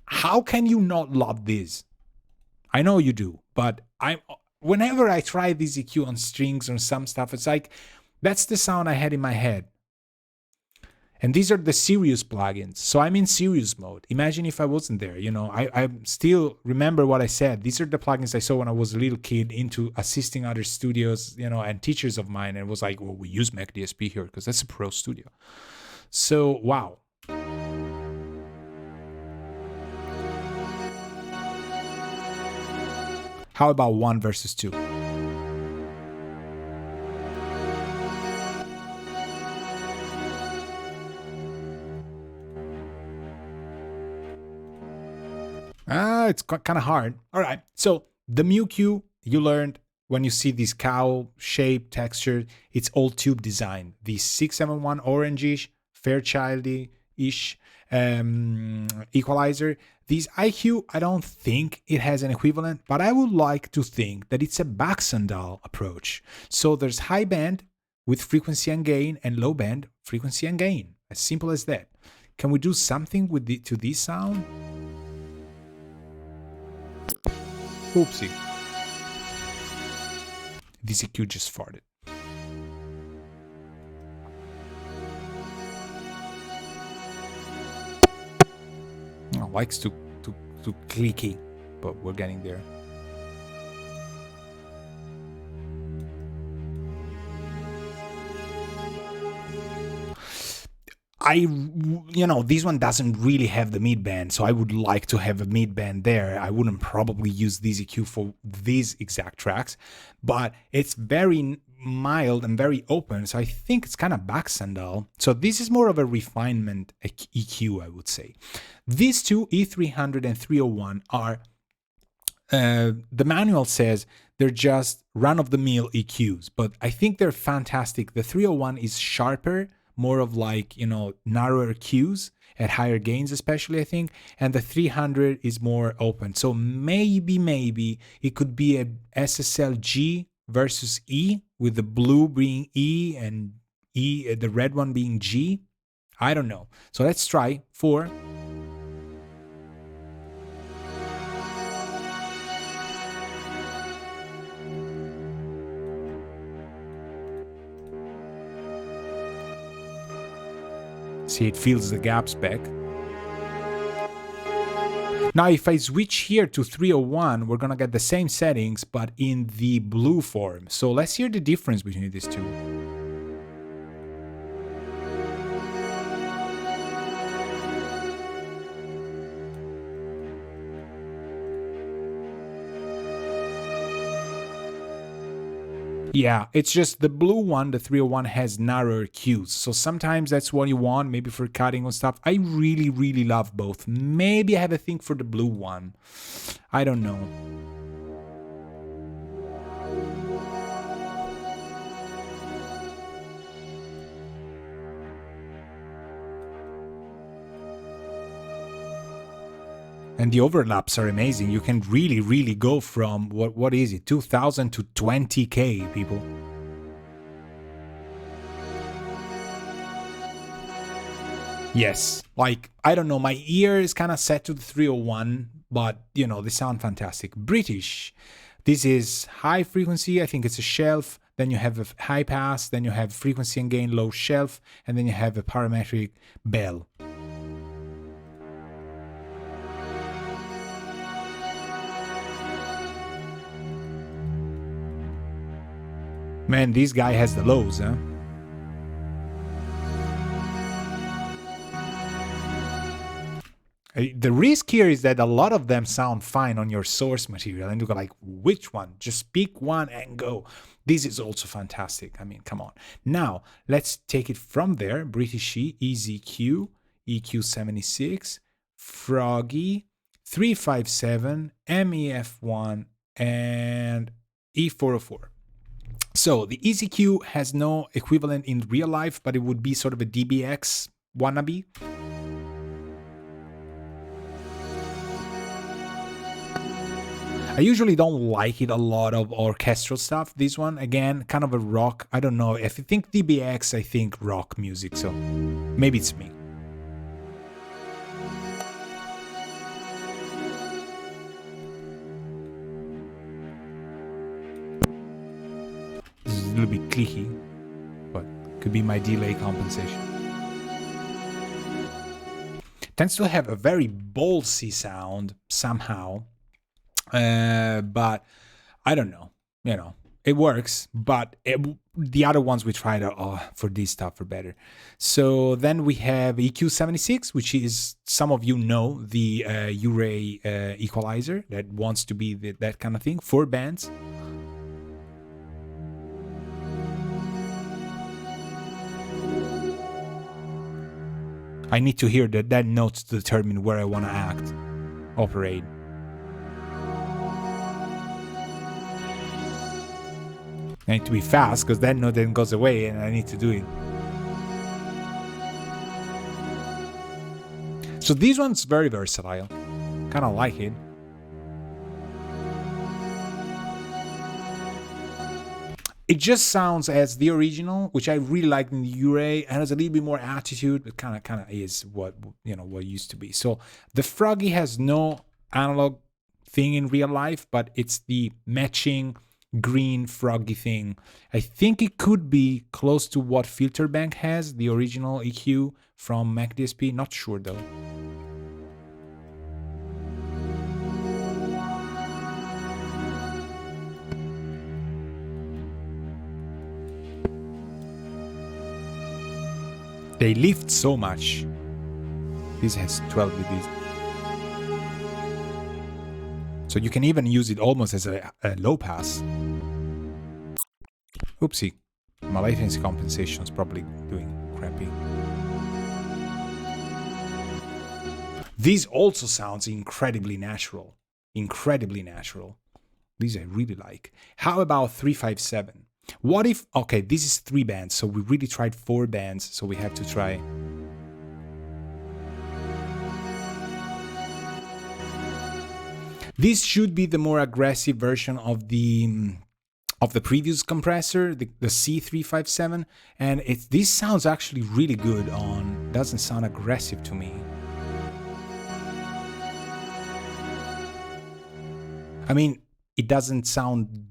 How can you not love this? I know you do, but whenever I try this EQ on strings or some stuff, it's like, that's the sound I had in my head. And these are the serious plugins. So I'm in serious mode. Imagine if I wasn't there, I still remember what I said. These are the plugins I saw when I was a little kid into assisting other studios, and teachers of mine. And it was like, well, we use McDSP here because that's a pro studio. So, wow. How about 1 versus 2? It's kind of hard. All right. So the mu Q, you learned when you see this cow shape texture, it's all tube design. The 671 orangish, Fairchildish equalizer. This IQ, I don't think it has an equivalent, but I would like to think that it's a Baxandal approach. So there's high band with frequency and gain, and low band, frequency and gain. As simple as that. Can we do something with to this sound? Oopsie. This EQ just farted. Likes to clicky, but we're getting there. This one doesn't really have the mid band, so I would like to have a mid band there. I wouldn't probably use this EQ for these exact tracks, but it's very mild and very open, so I think it's kind of Baxandal. So this is more of a refinement EQ, I would say. These two, E300 and 301, are, the manual says they're just run-of-the-mill EQs, but I think they're fantastic. The 301 is sharper, more of like, you know, narrower cues at higher gains, especially, I think. And the 300 is more open. So maybe it could be a SSL G versus E, with the blue being E and the red one being G. I don't know. So let's try 4. See, it fills the gaps back. Now, if I switch here to 301, we're gonna get the same settings, but in the blue form. So let's hear the difference between these two. Yeah, it's just the blue one, the 301, has narrower cues. So sometimes that's what you want, maybe for cutting or stuff. I really love both. Maybe I have a thing for the blue one. I don't know. And the overlaps are amazing. You can really go from, what is it, 2000 to 20K, people. Yes, like, I don't know, my ear is kind of set to the 301, but, you know, they sound fantastic. British. This is high frequency, I think it's a shelf. Then you have a high pass, then you have frequency and gain low shelf, and then you have a parametric bell. Man, this guy has the lows, huh? The risk here is that a lot of them sound fine on your source material, and you go like, which one? Just pick one and go. This is also fantastic. I mean, come on. Now, let's take it from there. British Ezq, EQ76, Froggy, 357, MEF1, and E404. So the Ezq has no equivalent in real life, but it would be sort of a DBX wannabe. I usually don't like it a lot of orchestral stuff. This one, again, kind of a rock. I don't know. If you think DBX, I think rock music, so maybe it's me. This is a little bit clicky, but could be my delay compensation. Tends to have a very ballsy sound somehow. But I don't know, you know, it works, but the other ones we tried for this stuff are better. So then we have EQ76, which is, some of you know, the Uray equalizer that wants to be that kind of thing, 4 bands. I need to hear that note to determine where I want to operate. I need to be fast, because that note then goes away and I need to do it. So this one's very versatile. Kind of like it. It just sounds as the original, which I really like in the Uray, and has a little bit more attitude. It kind of is what, you know, what it used to be. So the Froggy has no analog thing in real life, but it's the matching green Froggy thing. I think it could be close to what Filter Bank has, the original EQ from McDSP. Not sure though. They lift so much. This has 12 dBs. So you can even use it almost as a low pass. Oopsie. My latency compensation is probably doing crappy. This also sounds incredibly natural. Incredibly natural. These I really like. How about 357? What if, okay, this is 3 bands, so we really tried 4 bands, so we have to try. This should be the more aggressive version of the previous compressor, the C357, and this sounds actually really good on, doesn't sound aggressive to me. I mean, it doesn't sound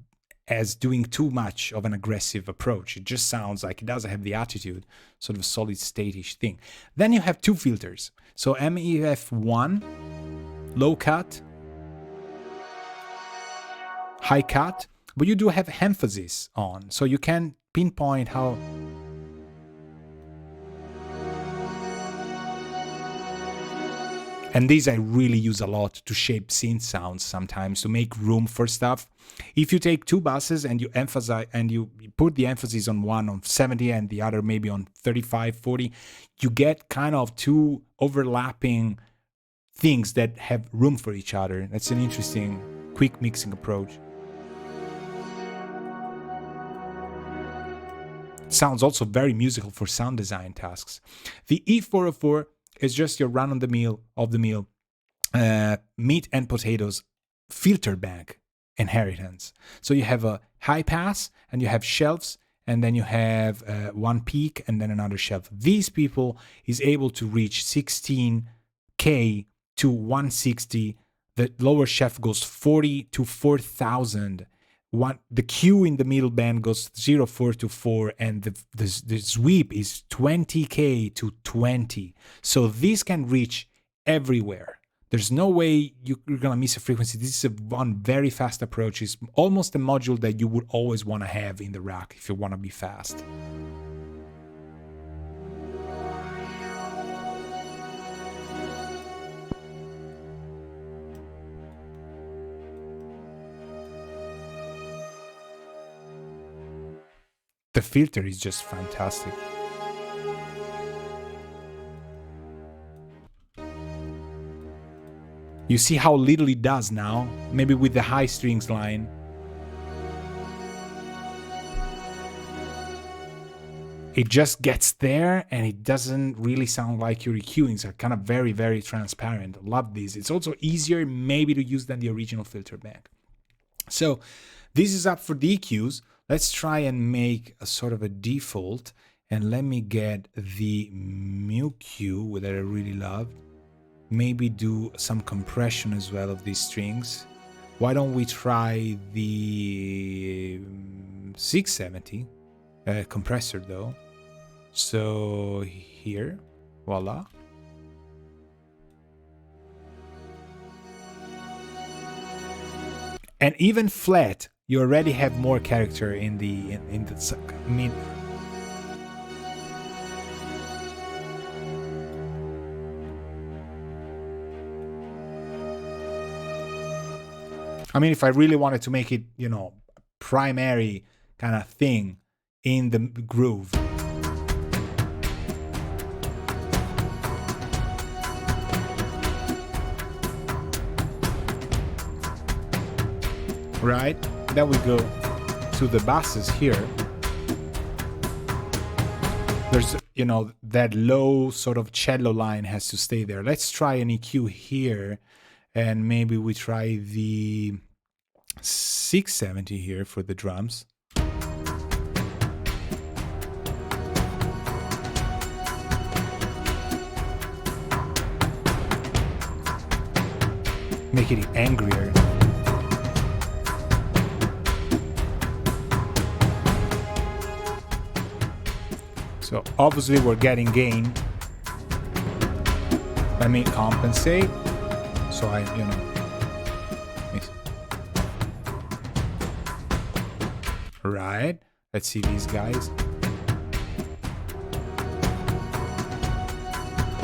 as doing too much of an aggressive approach. It just sounds like it doesn't have the attitude, sort of a solid state-ish thing. Then you have 2 filters. So MEF1, low cut, high cut, but you do have emphasis on, so you can pinpoint how. And these I really use a lot to shape synth sounds sometimes, to make room for stuff. If you take 2 buses and you emphasize and you put the emphasis on one on 70 and the other maybe on 35, 40, you get kind of 2 overlapping things that have room for each other. That's an interesting, quick mixing approach. It sounds also very musical for sound design tasks. The E404 is just your run-of-the-mill meat and potatoes filter bank inheritance. So you have a high pass and you have shelves, and then you have one peak and then another shelf. These people is able to reach 16K to 160. The lower shelf goes 40 to 4,000. The Q in the middle band goes 04 to 4, and the sweep is 20K to 20. So this can reach everywhere. There's no way you're gonna miss a frequency. This is one very fast approach. It's almost a module that you would always want to have in the rack if you want to be fast. The filter is just fantastic. You see how little it does now, maybe with the high strings line. It just gets there and it doesn't really sound like your EQings are kind of very, very transparent. Love this. It's also easier maybe to use than the original filter bank. So this is up for the EQs. Let's try and make a sort of a default, and let me get the MuQ that I really love. Maybe do some compression as well of these strings. Why don't we try the 670 compressor though? So here, voila. And even flat, you already have more character in the mid. I mean, if I really wanted to make it, you know, primary kind of thing in the groove. Right? Then we go to the buses here. There's, you know, that low sort of cello line has to stay there. Let's try an EQ here, and maybe we try the 670 here for the drums. Make it angrier. So obviously we're getting gain. Let me compensate. So I, you know, right. Let's see these guys.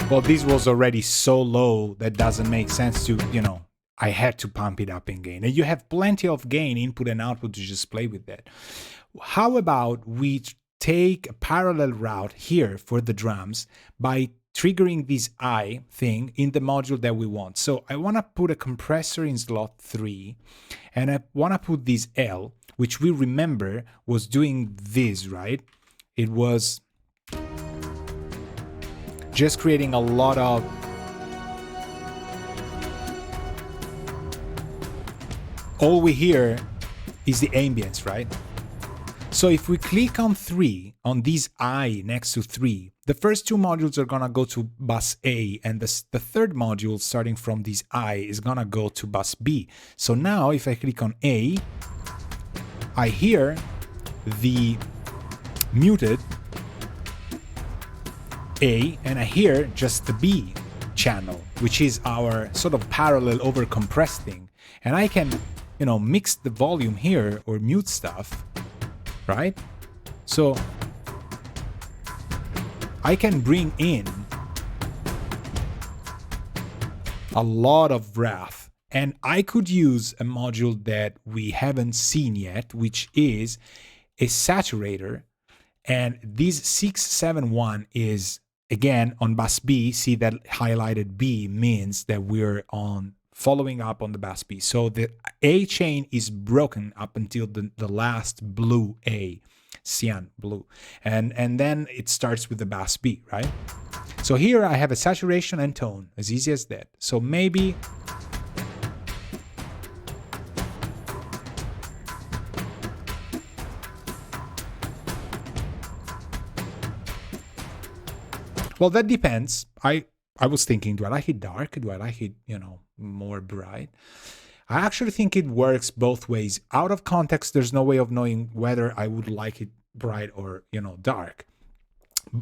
Well, this was already so low that doesn't make sense to, you know, I had to pump it up in gain. And you have plenty of gain, input and output, to just play with that. How about we take a parallel route here for the drums by triggering this I thing in the module that we want. So I want to put a compressor in slot 3, and I want to put this L, which we remember was doing this, right? It was just creating a lot of all we hear is the ambience, right? So if we click on 3, on this I next to 3, the first two modules are gonna go to bus A, and the third module starting from this I is gonna go to bus B. So now if I click on A, I hear the muted A, and I hear just the B channel, which is our sort of parallel over compressed thing. And I can, you know, mix the volume here or mute stuff, right? So I can bring in a lot of wrath, and I could use a module that we haven't seen yet, which is a saturator. And this 671 is again on bus B. See that highlighted B means that we're on following up on the bus B. So the A chain is broken up until the last blue A, cyan blue. And then it starts with the bus B, right? So here I have a saturation and tone, as easy as that. So maybe well, that depends. I was thinking, do I like it dark? Do I like it, you know, more bright? I actually think it works both ways. Out of context, there's no way of knowing whether I would like it bright or, you know, dark.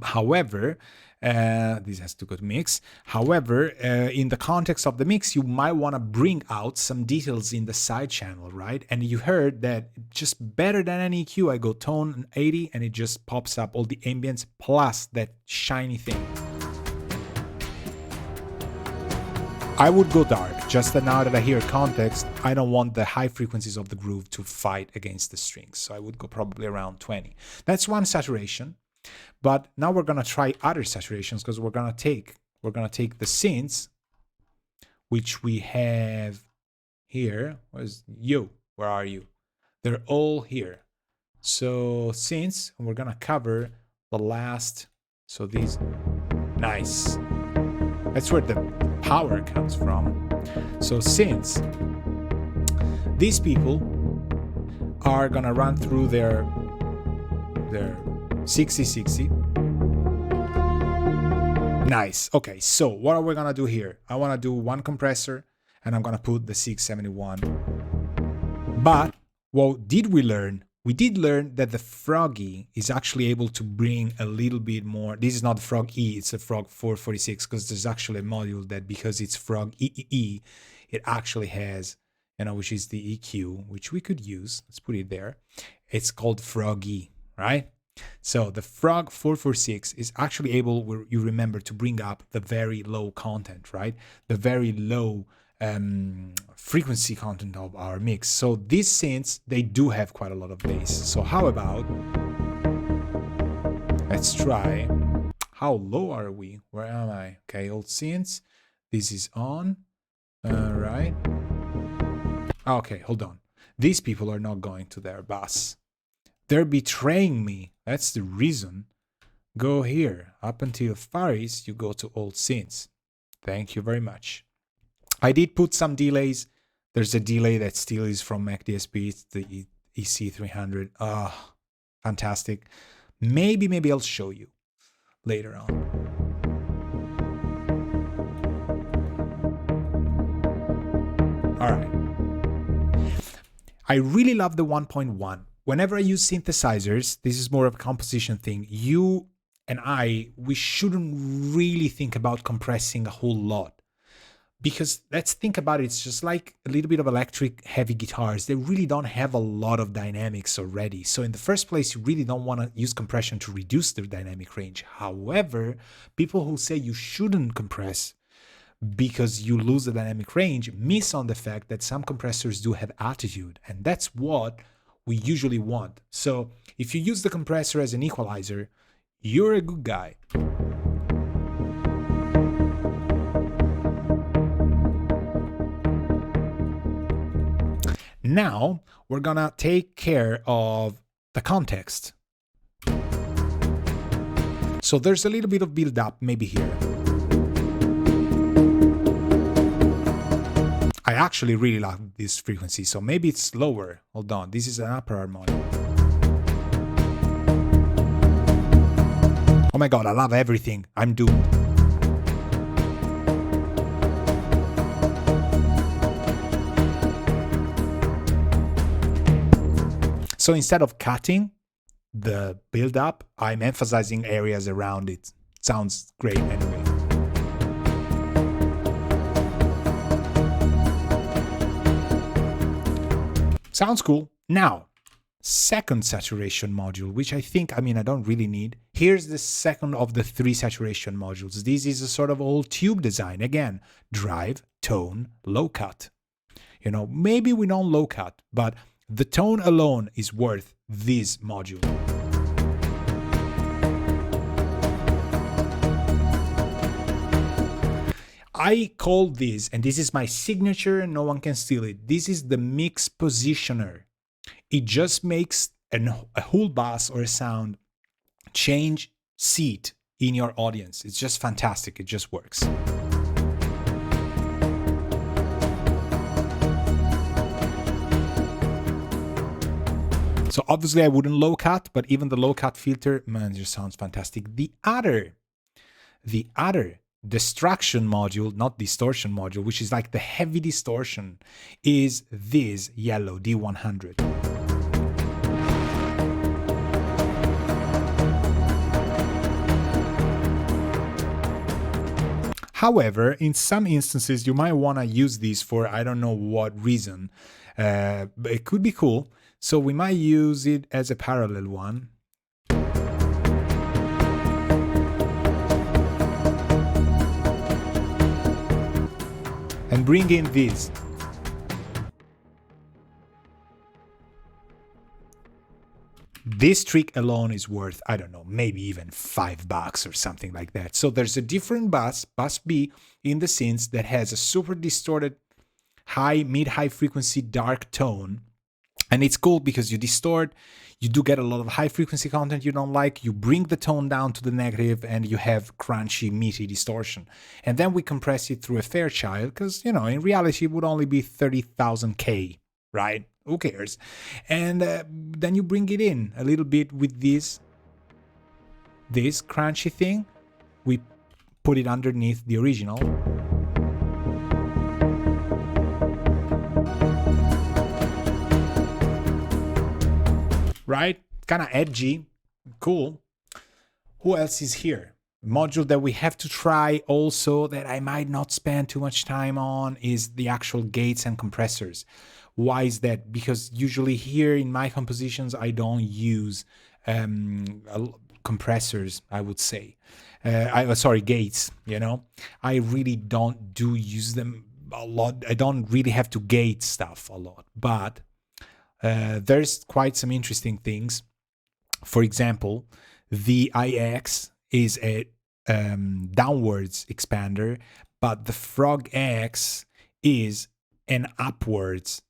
However, this has to go to mix. However, in the context of the mix, you might want to bring out some details in the side channel, right? And you heard that just better than any EQ, I go tone 80 and it just pops up all the ambience plus that shiny thing. I would go dark, just that now that I hear context, I don't want the high frequencies of the groove to fight against the strings. So I would go probably around 20. That's one saturation. But now we're gonna try other saturations, because we're gonna take the synths, which we have here. Where's you? Where are you? They're all here. So synths, and we're gonna cover the last. So these, nice. That's where the power comes from. So synths, these people are gonna run through their 6060. Nice. Okay, so what are we gonna do here? I wanna do one compressor and I'm gonna put the 671. But what did we learn? We did learn that the Froggy is actually able to bring a little bit more. This is not Frog E, it's a Frog 446, because there's actually a module that, because it's Frog EEE, it actually has, you know, which is the EQ, which we could use. Let's put it there. It's called Froggy, right? So the Frog 446 is actually able, where you remember, to bring up the very low content, right? The very low frequency content of our mix. So these synths, they do have quite a lot of bass. So how about, let's try, how low are we? Where am I? Okay, old synths. This is on, right? Okay, hold on. These people are not going to their bus. They're betraying me. That's the reason. Go here. Up until Faris, you go to old synths. Thank you very much. I did put some delays. There's a delay that still is from McDSP. It's the EC300. Ah, fantastic. Maybe I'll show you later on. All right. I really love the 1.1. Whenever I use synthesizers, this is more of a composition thing. You and I, we shouldn't really think about compressing a whole lot. Because let's think about it, it's just like a little bit of electric heavy guitars. They really don't have a lot of dynamics already. So in the first place, you really don't want to use compression to reduce their dynamic range. However, people who say you shouldn't compress because you lose the dynamic range miss on the fact that some compressors do have attitude. And that's what we usually want. So if you use the compressor as an equalizer, you're a good guy. Now we're gonna take care of the context. So there's a little bit of build up maybe here. I actually really love this frequency, so maybe it's lower. Hold on, this is an upper harmonic. Oh my god, I love everything. I'm doomed. So instead of cutting the build up, I'm emphasizing areas around it. Sounds great anyway. Sounds cool. Now, second saturation module, which I think, I don't really need. Here's the second of the 3 saturation modules. This is a sort of old tube design. Again, drive, tone, low cut. You know, maybe we don't low cut, but the tone alone is worth this module. I call this, and this is my signature, no one can steal it. This is the mix positioner. It just makes a whole bass or a sound change seat in your audience. It's just fantastic. It just works. So obviously I wouldn't low cut, but even the low cut filter, man, it just sounds fantastic. The other distraction module, not distortion module, which is like the heavy distortion, is this yellow D100. However, in some instances, you might want to use these for I don't know what reason, but it could be cool. So we might use it as a parallel one. And bring in this. This trick alone is worth, I don't know, maybe even $5 or something like that. So there's a different bus B, in the synths that has a super distorted high, mid-high frequency dark tone. And it's cool because you distort, you do get a lot of high frequency content you don't like, you bring the tone down to the negative, and you have crunchy, meaty distortion. And then we compress it through a Fairchild, because, you know, in reality it would only be 30,000 K, right? Who cares? And then you bring it in a little bit with this crunchy thing. We put it underneath the original. Right? Kind of edgy. Cool. Who else is here? Module that we have to try also that I might not spend too much time on is the actual gates and compressors. Why is that? Because usually here in my compositions, I don't use compressors, I would say. Gates, you know. I really don't use them a lot. I don't really have to gate stuff a lot. But there's quite some interesting things. For example, the IX is a downwards expander, but the Frog X is an upwards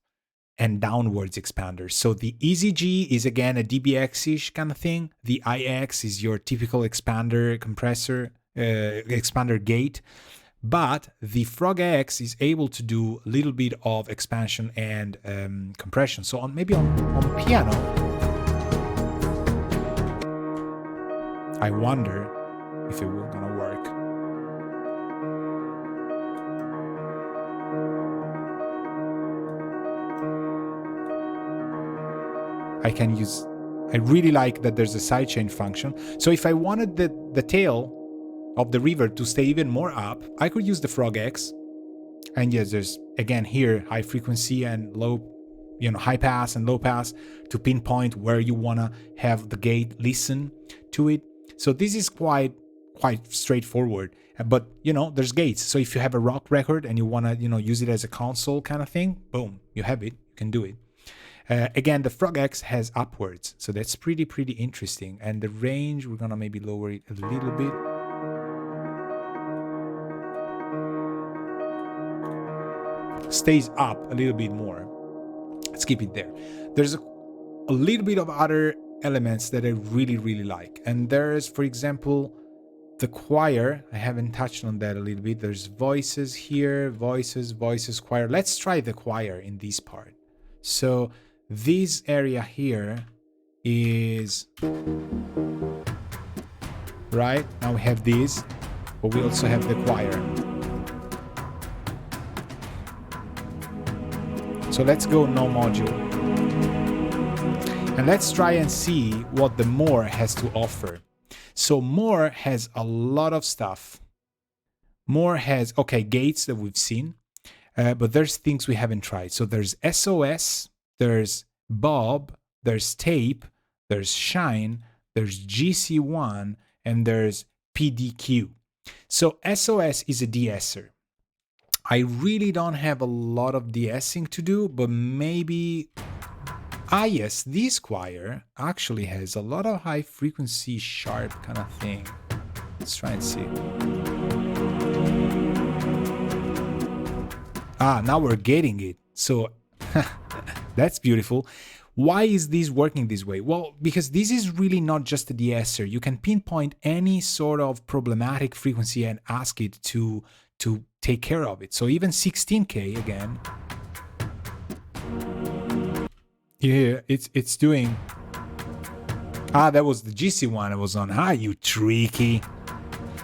and downwards expander. So the EZG is again a DBX-ish kind of thing. The IX is your typical expander compressor, expander gate. But the Frog X is able to do a little bit of expansion and compression. So maybe on piano, I wonder if it will gonna work. I really like that there's a sidechain function. So if I wanted the tail of the reverb to stay even more up, I could use the Frog X. And yes, there's again here high frequency and low, high pass and low pass to pinpoint where you wanna have the gate listen to it. So this is quite straightforward. But there's gates. So if you have a rock record and you wanna use it as a console kind of thing, boom, you have it. You can do it. Again, the Frog X has upwards, so that's pretty interesting. And the range, we're gonna maybe lower it a little bit. Stays up a little bit more. Let's keep it there. There's a little bit of other elements that I really, really like. And there's, for example, the choir. I haven't touched on that a little bit. There's voices here, voices, choir. Let's try the choir in this part. So this area here is... right? Now we have this, but we also have the choir. So let's go no module. And let's try and see what the more has to offer. So more has a lot of stuff. More has, okay, gates that we've seen, but there's things we haven't tried. So there's SOS, there's Bob, there's tape, there's shine, there's GC1, and there's PDQ. So SOS is a de-esser. I really don't have a lot of de-essing to do, but maybe... ah, yes, this choir actually has a lot of high frequency sharp kind of thing. Let's try and see. Ah, now we're getting it. So that's beautiful. Why is this working this way? Well, because this is really not just a de-esser. You can pinpoint any sort of problematic frequency and ask it to take care of it. So even 16K again. Yeah, it's doing... ah, that was the GC one I was on. Ah, you tricky.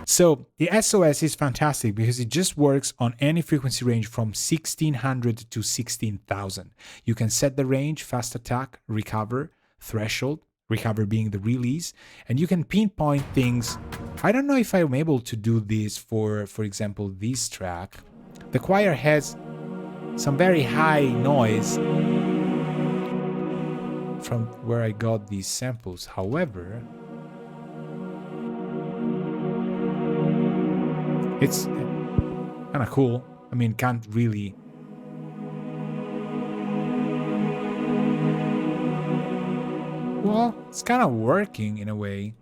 So the SOS is fantastic because it just works on any frequency range from 1600 to 16,000. You can set the range, fast attack, recover, threshold, recover being the release, and you can pinpoint things. I don't know if I'm able to do this for example, this track. The choir has some very high noise from where I got these samples. However, it's kind of cool. I mean, can't really... well, it's kind of working in a way.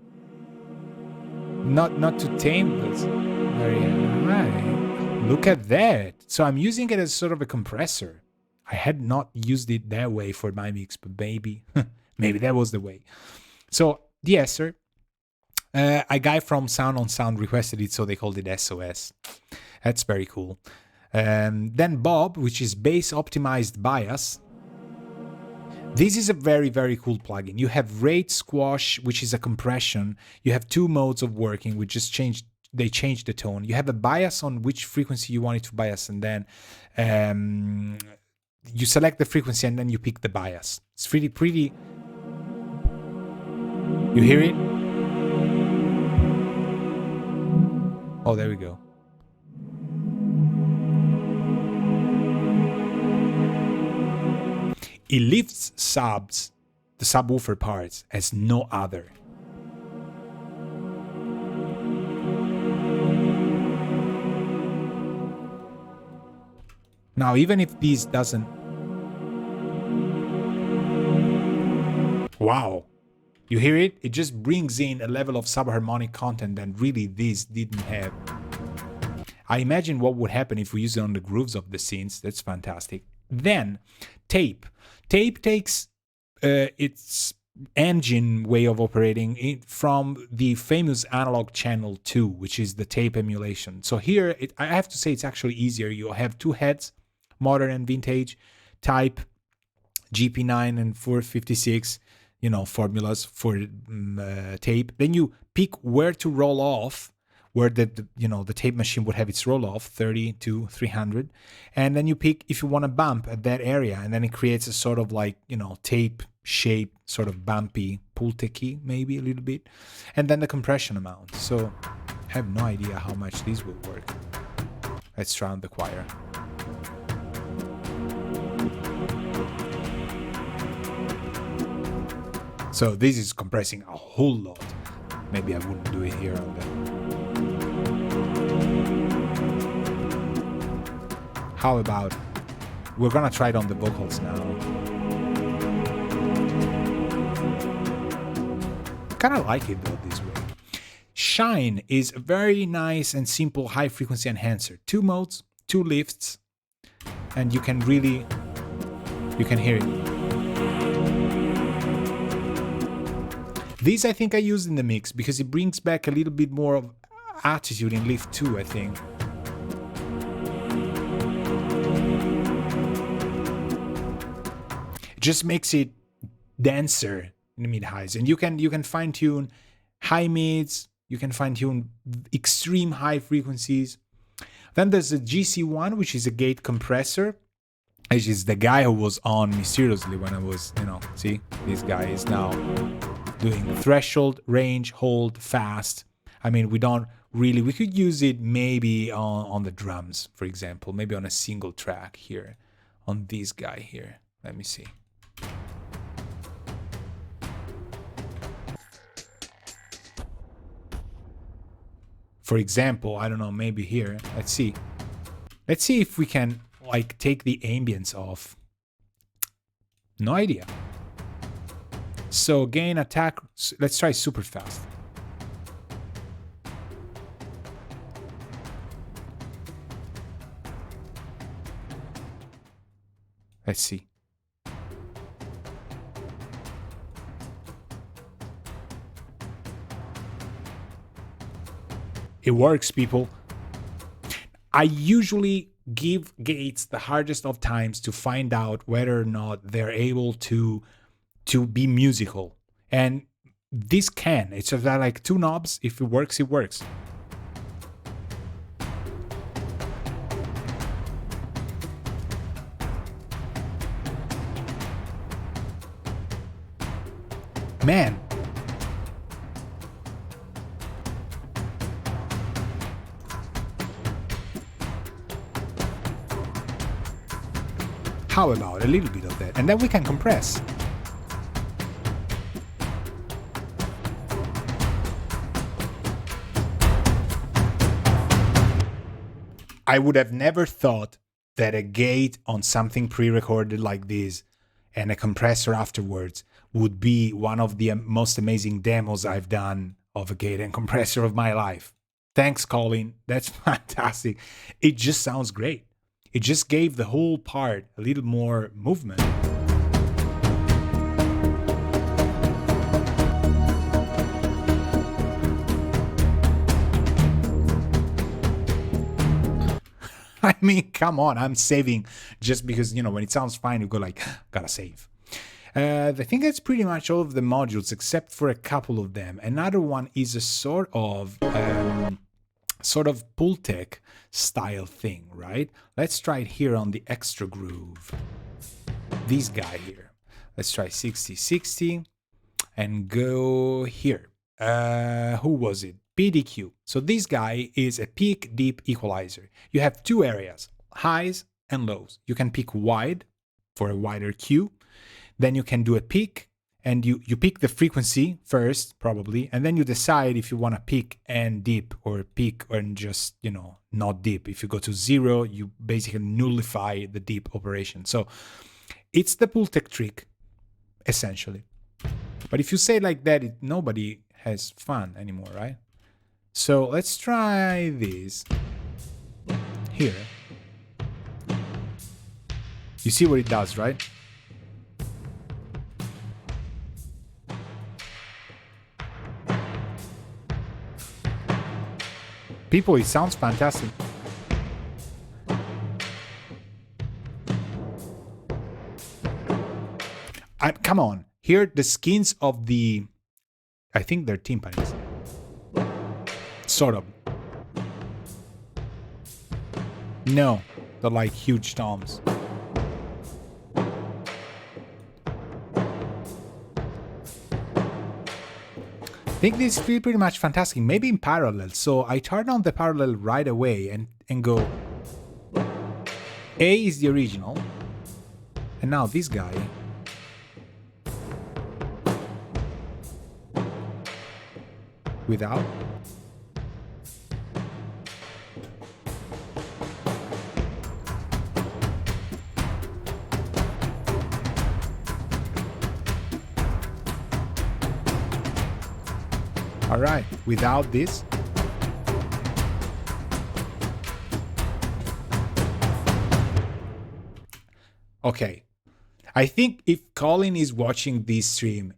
Not to tame this very high. Look at that. So I'm using it as sort of a compressor. I had not used it that way for my mix, but maybe that was the way. So de-esser. A guy from Sound on Sound requested it, so they called it SOS. That's very cool. Then Bob, which is bass optimized bias. This is a very, very cool plugin. You have rate squash, which is a compression. You have two modes of working, which just changed. They changed the tone. You have a bias on which frequency you want it to bias, and then you select the frequency and then you pick the bias. It's really pretty. You hear it? Oh, there we go. It lifts subs, the subwoofer parts, as no other. Now, even if this doesn't... wow. You hear it? It just brings in a level of subharmonic content that really this didn't have. I imagine what would happen if we use it on the grooves of the synths. That's fantastic. Then, tape. Tape takes its engine way of operating from the famous analog channel 2, which is the tape emulation. So here, I have to say it's actually easier. You have two heads, modern and vintage, type, GP9 and 456, you know, formulas for tape. Then you pick where to roll off, where the tape machine would have its roll off, 30 to 300. And then you pick if you want to bump at that area, and then it creates a sort of like, tape shape, sort of bumpy, Pultec-y maybe a little bit. And then the compression amount. So I have no idea how much this will work. Let's try on the choir. So this is compressing a whole lot. Maybe I wouldn't do it here on the... How about... we're gonna try it on the vocals now. Kinda like it though this way. Shine is a very nice and simple high frequency enhancer. Two modes, two lifts, and you can really You can hear it. This I think I used in the mix because it brings back a little bit more of attitude in Lift 2, I think. It just makes it denser in the mid-highs. And you can fine-tune high mids, you can fine-tune extreme high frequencies. Then there's a GC1, which is a gate compressor, which is the guy who was on mysteriously when I was, see, this guy is now doing threshold, range, hold, fast. I mean, we could use it maybe on the drums, for example, maybe on a single track here, on this guy here. Let me see. For example, I don't know, maybe here, let's see. Let's see if we can, like, take the ambience off. No idea. So gain attack, let's try super fast. Let's see. It works, people. I usually give gates the hardest of times to find out whether or not they're able to be musical. And this can. It's just like two knobs. If it works, it works. Man. How about a little bit of that? And then we can compress. I would have never thought that a gate on something pre-recorded like this and a compressor afterwards would be one of the most amazing demos I've done of a gate and compressor of my life. Thanks, Colin. That's fantastic. It just sounds great. It just gave the whole part a little more movement. I mean, come on, I'm saving just because, when it sounds fine, you go like, gotta save. I think that's pretty much all of the modules except for a couple of them. Another one is a sort of Pultec style thing, right? Let's try it here on the extra groove. This guy here. Let's try 60-60 and go here. Who was it? PDQ. So this guy is a peak deep equalizer. You have two areas, highs and lows. You can pick wide for a wider Q. Then you can do a peak, and you pick the frequency first, probably, and then you decide if you want to peak and deep or peak and just, not deep. If you go to 0, you basically nullify the deep operation. So it's the Pultec trick, essentially. But if you say like that, nobody has fun anymore, right? So let's try this here. You see what it does, right? People, it sounds fantastic. Come on. Here, the skins of the... I think they're timpanis. Sort of. No, they're like huge toms. I think this feels pretty much fantastic, maybe in parallel. So I turn on the parallel right away and go. A is the original. And now this guy. Without. All right, without this. Okay, I think if Colin is watching this stream,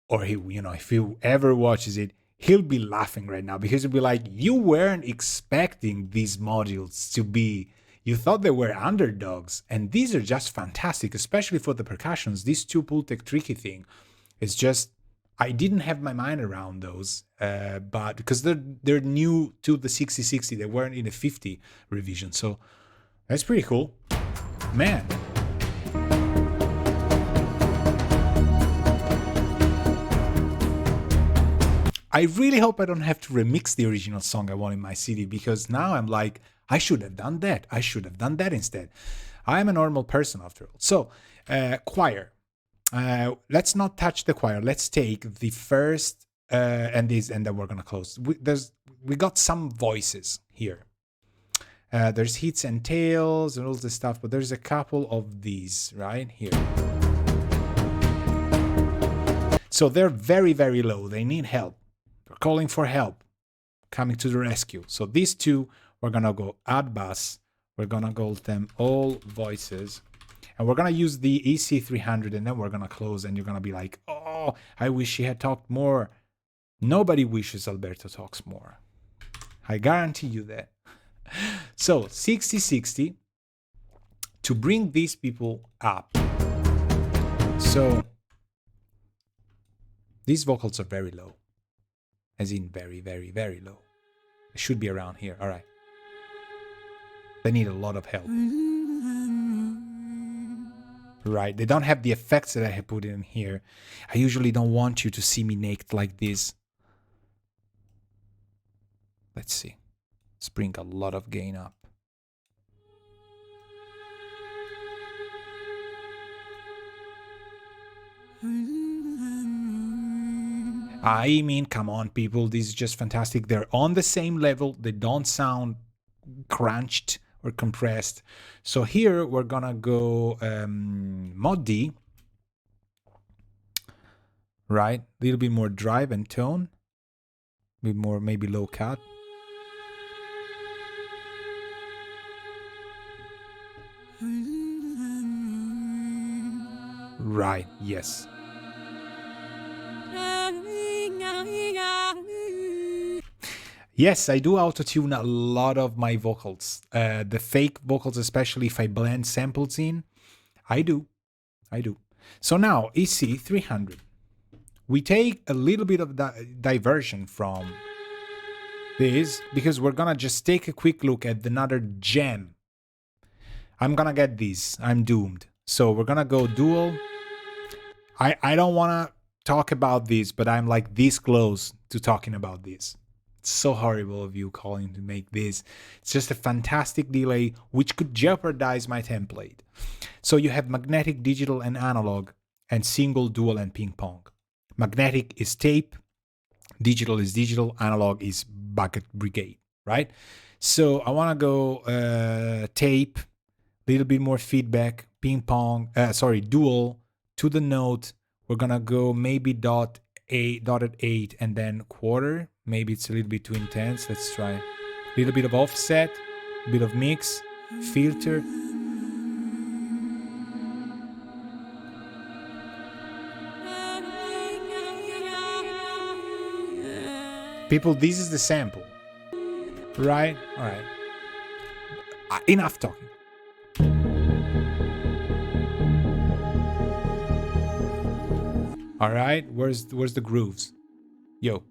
or he, if he ever watches it, he'll be laughing right now because he'll be like, you weren't expecting these modules to be, you thought they were underdogs, and these are just fantastic, especially for the percussions. This two Pultec tricky thing is just, I didn't have my mind around those, but because they're new to the 6060, they weren't in the 50 revision, so that's pretty cool, man. I really hope I don't have to remix the original song I want in my CD, because now I'm like, I should have done that. I should have done that instead. I'm a normal person after all. So, choir. Let's not touch the choir. Let's take the first and then we're gonna close. We got some voices here. There's hits and tails and all this stuff, but there's a couple of these right here. So they're very, very low. They need help. They're calling for help, coming to the rescue. So these two, we're gonna go add bass. We're gonna go them all voices. And we're going to use the EC300, and then we're going to close, and you're going to be like, oh, I wish he had talked more. Nobody wishes Alberto talks more. I guarantee you that. So 6060 to bring these people up. So these vocals are very low, as in very, very, very low. They should be around here. All right. They need a lot of help. Right, they don't have the effects that I have put in here. I usually don't want you to see me naked like this. Let's see. Let's bring a lot of gain up. I mean, come on, people. This is just fantastic. They're on the same level. They don't sound crunched or compressed. So here we're gonna go mod D, right? A little bit more drive and tone, a bit more maybe low cut. Right, yes. Yes, I do auto-tune a lot of my vocals. The fake vocals, especially if I blend samples in. I do. So now, EC300. We take a little bit of diversion from this, because we're gonna just take a quick look at another gem. I'm gonna get this. I'm doomed. So we're gonna go dual. I don't wanna talk about this, but I'm like this close to talking about this. It's so horrible of you, Colin, to make this. It's just a fantastic delay, which could jeopardize my template. So you have magnetic, digital, and analog, and single, dual, and ping pong. Magnetic is tape, digital is digital, analog is bucket brigade, right? So I want to go tape, a little bit more feedback, ping pong, dual, to the note. We're going to go maybe dotted 8, and then quarter. Maybe it's a little bit too intense. Let's try a little bit of offset, a bit of mix, filter. People, this is the sample, right? All right. Enough talking. All right. Where's the grooves? Yo.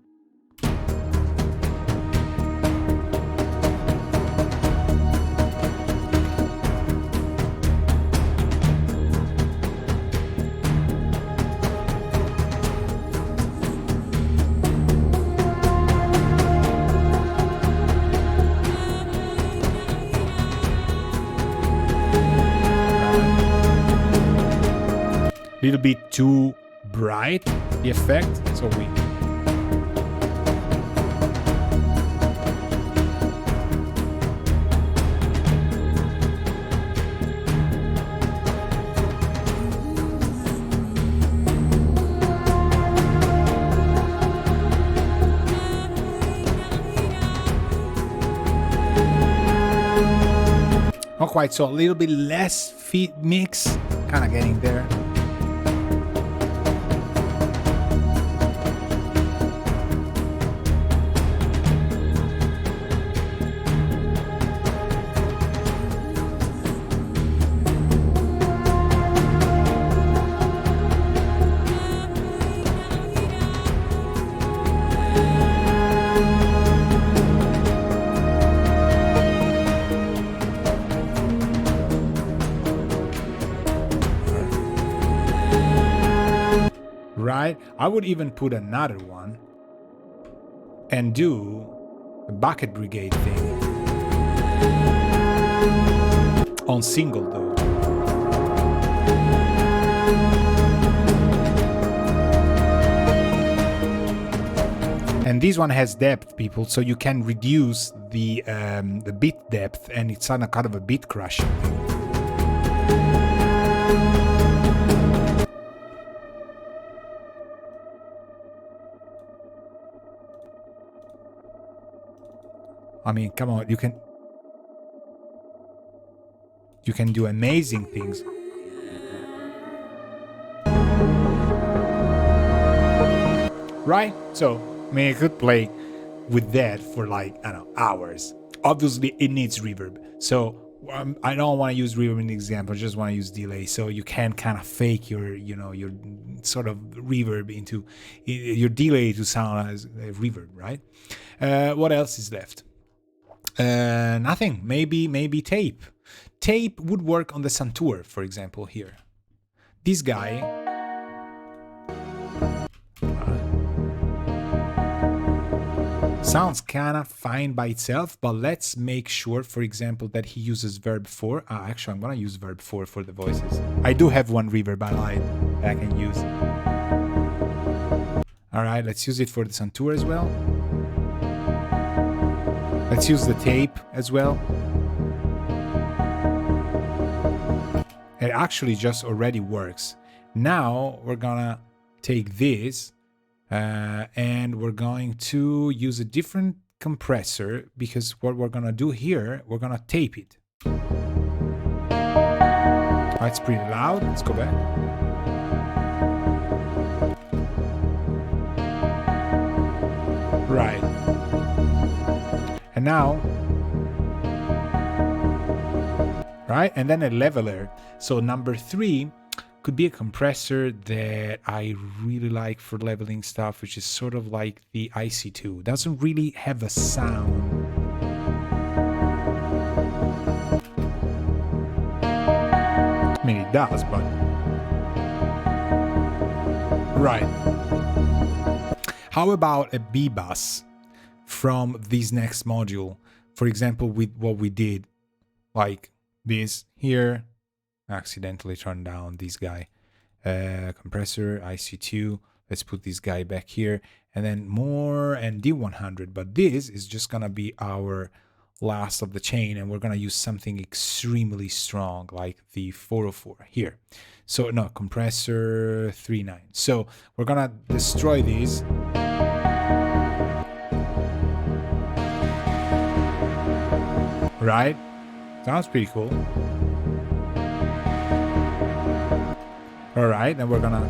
Little bit too bright, the effect, so we not quite, so a little bit less feed mix, kind of getting there. Right? I would even put another one and do a bucket brigade thing on single though. And this one has depth, people, so you can reduce the bit depth, and it's on a kind of a bit crushing thing. I mean, come on, you can do amazing things. Right? So, I mean, you could play with that for like, I don't know, hours. Obviously, it needs reverb. So, I don't want to use reverb in the example, I just want to use delay. So you can kind of fake your, your sort of reverb into your delay to sound as reverb, right? What else is left? Nothing. Maybe tape. Tape would work on the Santur, for example, here. This guy sounds kind of fine by itself, but let's make sure, for example, that he uses verb 4. Actually, I'm gonna use verb 4 for the voices. I do have one reverb I like that I can use. All right, let's use it for the Santur as well. Let's use the tape as well. It actually just already works. Now we're gonna take this and we're going to use a different compressor, because what we're gonna do here, we're gonna tape it. Oh, it's pretty loud. Let's go back. Right. And now, right, and then a leveler. So number 3 could be a compressor that I really like for leveling stuff, which is sort of like the IC2. Doesn't really have a sound. I mean, it does, but... Right. How about a B-Bus from this next module? For example, with what we did, like this here, accidentally turned down this guy, compressor, IC2, let's put this guy back here, and then more and D100, but this is just gonna be our last of the chain, and we're gonna use something extremely strong like the 404 here. So no, compressor 39. So we're gonna destroy these. Right? Sounds pretty cool. All right, and we're gonna...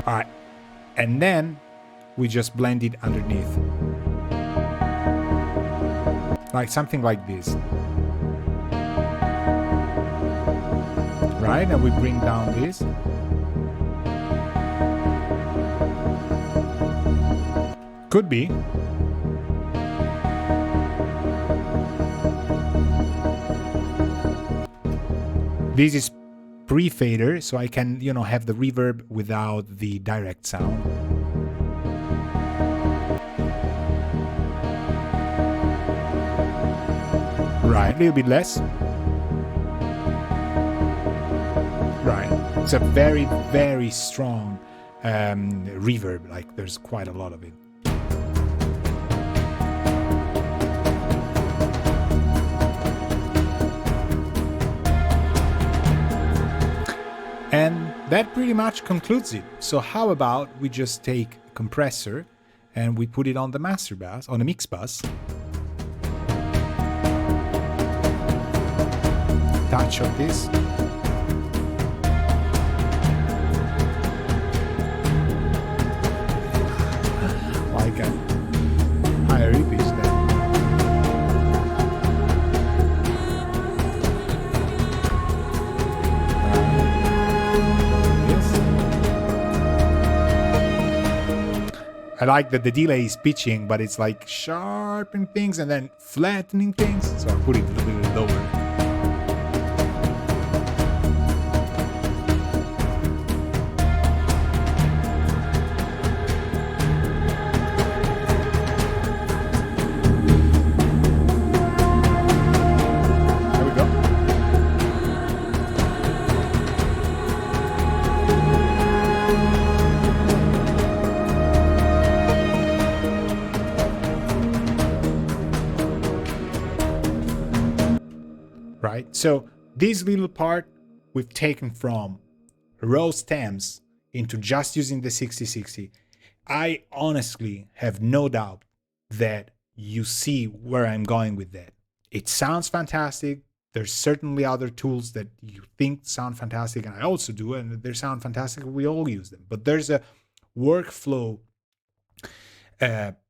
All right, and then we just blend it underneath. Like something like this. Right, and we bring down this. Could be. This is pre-fader, so I can, have the reverb without the direct sound. Right, a little bit less. Right, it's a very, very strong reverb, like there's quite a lot of it. And that pretty much concludes it. So how about we just take a compressor and we put it on the master bus, on the mix bus. much of this. Like a higher pitch there. I like that the delay is pitching, but it's like sharpening things and then flattening things. So I put it a little bit lower. There we go. Right? So this little part we've taken from raw stems into just using the 6060. I honestly have no doubt that you see where I'm going with that. It sounds fantastic. There's certainly other tools that you think sound fantastic, and I also do, and they sound fantastic. We all use them. But there's a workflow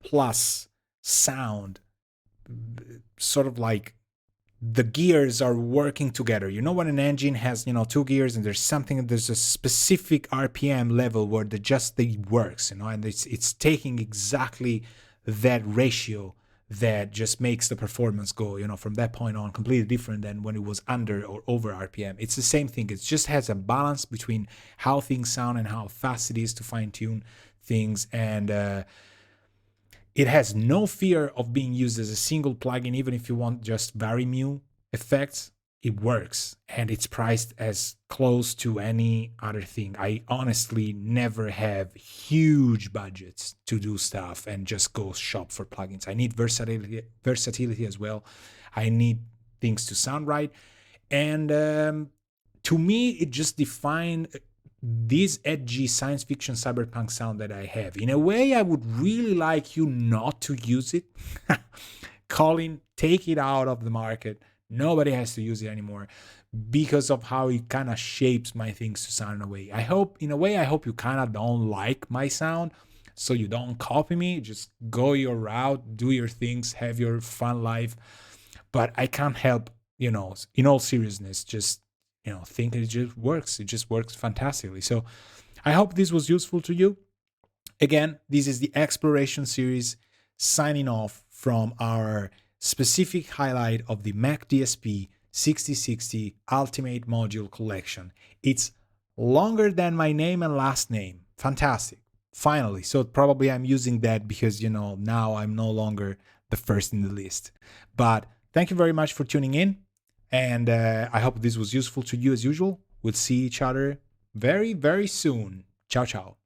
plus sound, sort of like the gears are working together. You know, when an engine has, you know, two gears and there's a specific RPM level where they works, you know, and it's taking exactly that ratio that just makes the performance go, you know, from that point on completely different than when it was under or over RPM. It's the same thing. It just has a balance between how things sound and how fast it is to fine tune things. And it has no fear of being used as a single plugin, even if you want just very mu effects. It works, and it's priced as close to any other thing. I honestly never have huge budgets to do stuff and just go shop for plugins. I need versatility as well. I need things to sound right. And to me, it just defined this edgy science fiction cyberpunk sound that I have. In a way, I would really like you not to use it. Colin, take it out of the market. Nobody has to use it anymore because of how it kind of shapes my things to sound in a way. I hope you kind of don't like my sound, so you don't copy me. Just go your route, do your things, have your fun life. But I can't help, you know, in all seriousness, just, you know, think it just works. It just works fantastically. So I hope this was useful to you. Again, this is the Exploration series, signing off from our specific highlight of the McDSP 6060 Ultimate Module Collection. It's longer than my name and last name. Fantastic. Finally. So probably I'm using that because, you know, now I'm no longer the first in the list. But thank you very much for tuning in. And I hope this was useful to you as usual. We'll see each other very, very soon. Ciao, ciao.